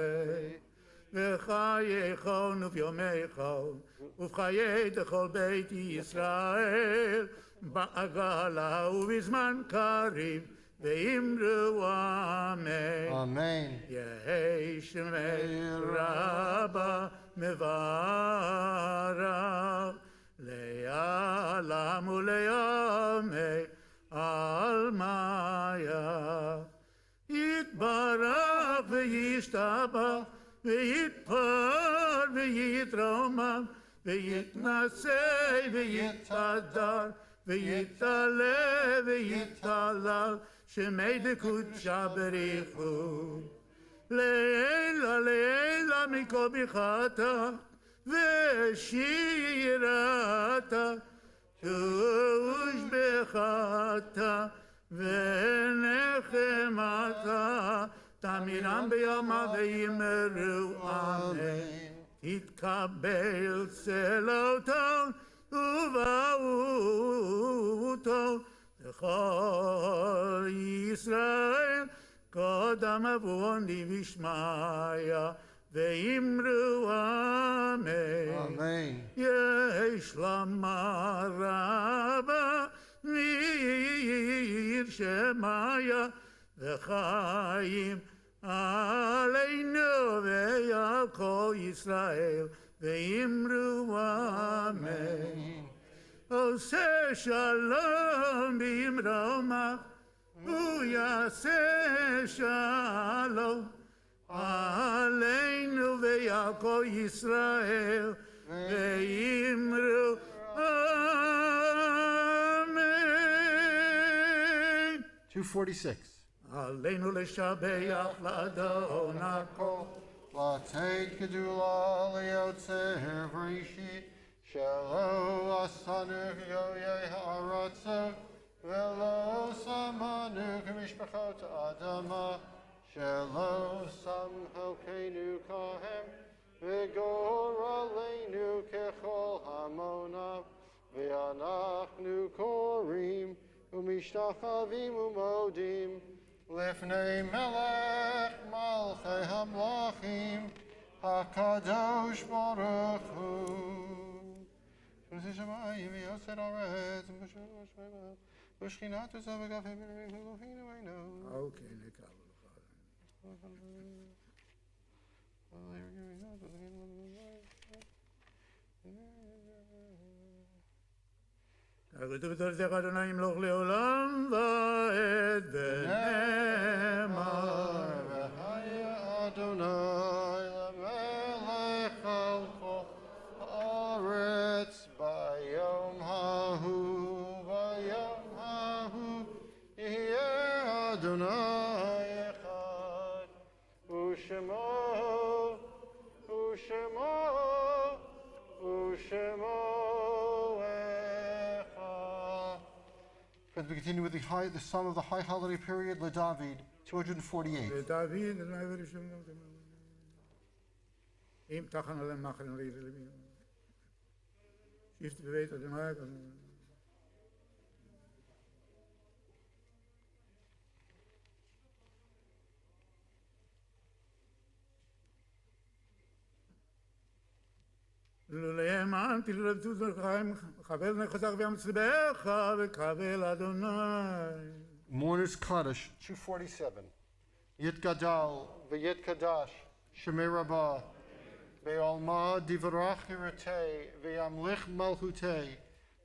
וחייכון וביומייכון, ובחיי דכל בית ישראל, בעגלה ובזמן קריב, ואמרו אמן. Amen. יהי שמי רבה מברך, לעלם ולימי עלמיה. יתברך וישתבח, ויתפר ויתרומם, ויתנשא ויתהדר, ויתעלה ויתהלל, שמי דקודשא בריחו. לעילא לעילא מכל ברכתה ושירתה, תושבחתה ונחמתה, תמירם ביומה ויאמרו אמן. תתקבל צלותו ובאותו לכל ישראל קודם אבון לי ושמיה ואמרו אמן. Amen. יש לומר רבה מעיר שמיה וחיים עלינו ועל כל ישראל ואמרו אמן. עושה שלום במרומך ויעשה שלום עלינו ועל כל ישראל ואמרו אמן. 246. עלינו לשבח לאדוני לתת גדולה ליוצר בראשית, שלא עשנו גויי הארצות, ולא שמנו כמשפחות האדמה, שלא שם חלקנו כהם, וגורלנו ככל המונם, ואנחנו קוראים ומשתחווים ומודים לפני מלך מלכי המלכים הקדוש ברוך הוא. שמעתי שמיים ויוסר הארץ ושכינת עושה וגפי בנביאים אלוהינו אינו. אוקיי, נקרא כתוב בתורתך אדוני ימלוך לעולם ועד ונאמר והיה אדוני למלך על כל הארץ ביום ההוא יהיה אדוני אחד ושמו Friends, we continue with the Psalm of the High Holiday Period, LeDavid, 248. לדוד אם תחן עליהם מאכלים לירלים שיפט בבית אדוני למען תלרבצו זרחיים, קבל נכסך וימצבך וקבל אדוני. Mourner's Kaddish, 247. Yit Gadal, V'yit Kadash, Shemei Rabbah, Be'alma Divrach Hirate, Ve'amlich Malchute,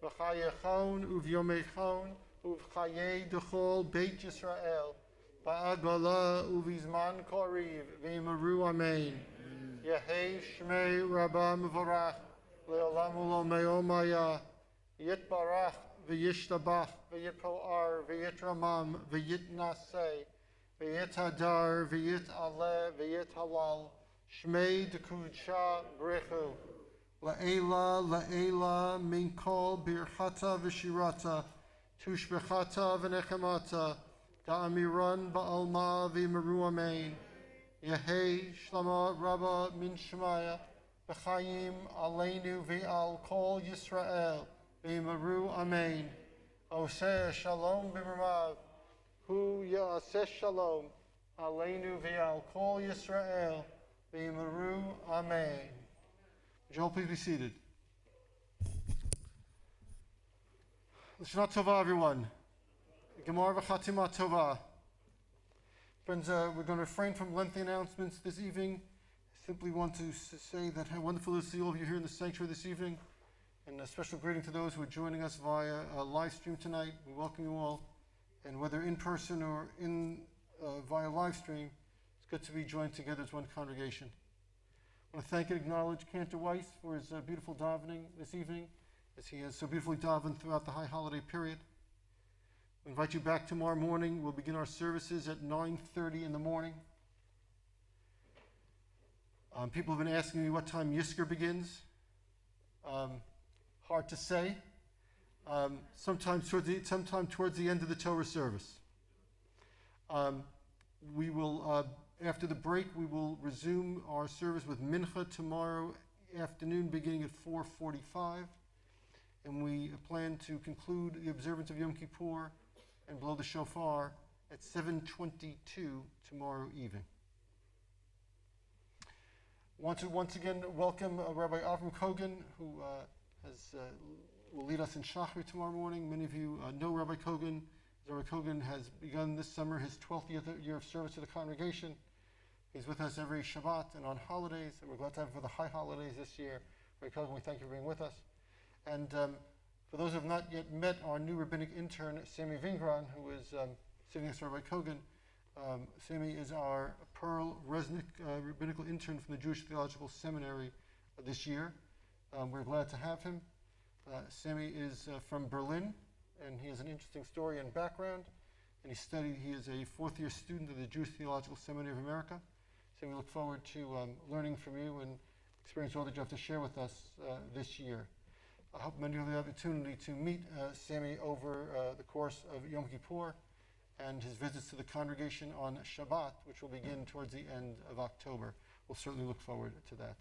V'chayechon Uvyomechon, Uvchaye Dechol Beit Yisrael, Ba'agala Uvizman Koriv, Ve'emaru Amen. Yehei Shmei Rabbah Mevorach, Le'olam Ulo Me'omaya, Yit Barach, V'yishtabach, V'yitpoar, V'yitramam, V'yitnaseh, V'yithadar, V'yitaleh, V'yithalal, Shmei Dekudsha Brechu, La'ela, Min Kol Birchata V'shirata, Tushbechata V'nechemata, Da'amiran Ba'alma V'yimaru Amen. Yehei Shlama Rabba Min Shemaya, V'chayim Aleinu V'al Kol Yisrael, V'yimaru Amen. Oseh Shalom B'marav, Hu Ya'aseh Shalom, Aleinu V'al Kol Yisrael, V'yimaru Amen. Would you all please be seated? L'shana Tova, everyone. Gemara V'chatima Tova. Friends, we're going to refrain from lengthy announcements this evening. I simply want to say that how wonderful it is to see all of you here in the sanctuary this evening. And a special greeting to those who are joining us via live stream tonight. We welcome you all. And whether in person or via live stream, it's good to be joined together as one congregation. I want to thank and acknowledge Cantor Weiss for his beautiful davening this evening, as he has so beautifully davened throughout the high holiday period. We invite you back tomorrow morning. We'll begin our services at 9:30 in the morning. People have been asking me what time Yisker begins. Hard to say. sometime towards the end of the Torah service. We will, after the break, we will resume our service with Mincha tomorrow afternoon, beginning at 4:45, and we plan to conclude the observance of Yom Kippur and blow the shofar at 7:22 tomorrow evening. Want to once again welcome Rabbi Avram Kogan, who will lead us in Shachri tomorrow morning. Many of you know Rabbi Kogan. Rabbi Kogan has begun this summer his 12th year of service to the congregation. He's with us every Shabbat and on holidays, and we're glad to have him for the high holidays this year. Rabbi Kogan, we thank you for being with us. And for those who have not yet met our new rabbinic intern, Sammy Vingran, who is sitting next to Rabbi Kogan. Sammy is our Pearl Resnick rabbinical intern from the Jewish Theological Seminary this year. We're glad to have him. Sammy is from Berlin, and he has an interesting story and background. And he is a fourth-year student of the Jewish Theological Seminary of America. So we look forward to learning from you and experience all that you have to share with us this year. I hope many of you have the opportunity to meet Sammy over the course of Yom Kippur and his visits to the congregation on Shabbat, which will begin towards the end of October. We'll certainly look forward to that.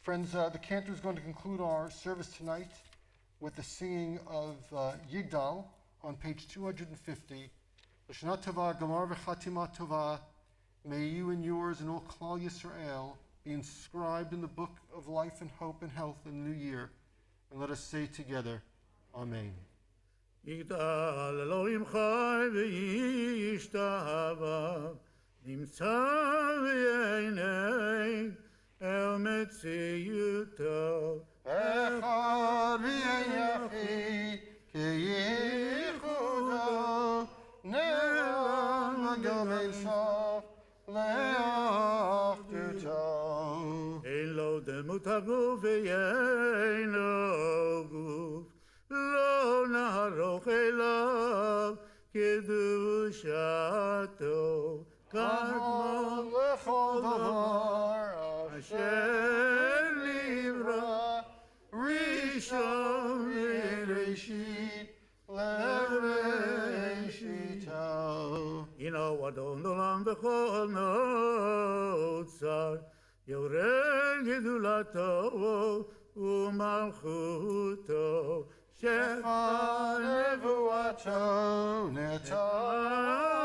Friends, the cantor is going to conclude our service tonight with the singing of Yigdal on page 250. L'shana tova, gamar v'chatima tova. May you and yours and all Klal Yisrael be inscribed in the book of life and hope and health in the new year. And let us say together, Amen. יגדל אלוהים חי וישתבח, נמצא בעיני אל מציאותו. אחד ואין יחיד כייחודו, נעלם וגם אין סוף לאחדותו. אין לו דמות הגוף ואין לו גוף, לא נערוך אליו קדושתו, כמון לכל דבר אשר נברא, ראשון מראשית לראשיתו. הנה אדון עולם בכל נוצר, יורה גדולתו ומלכותו, שפע נבואתו נטע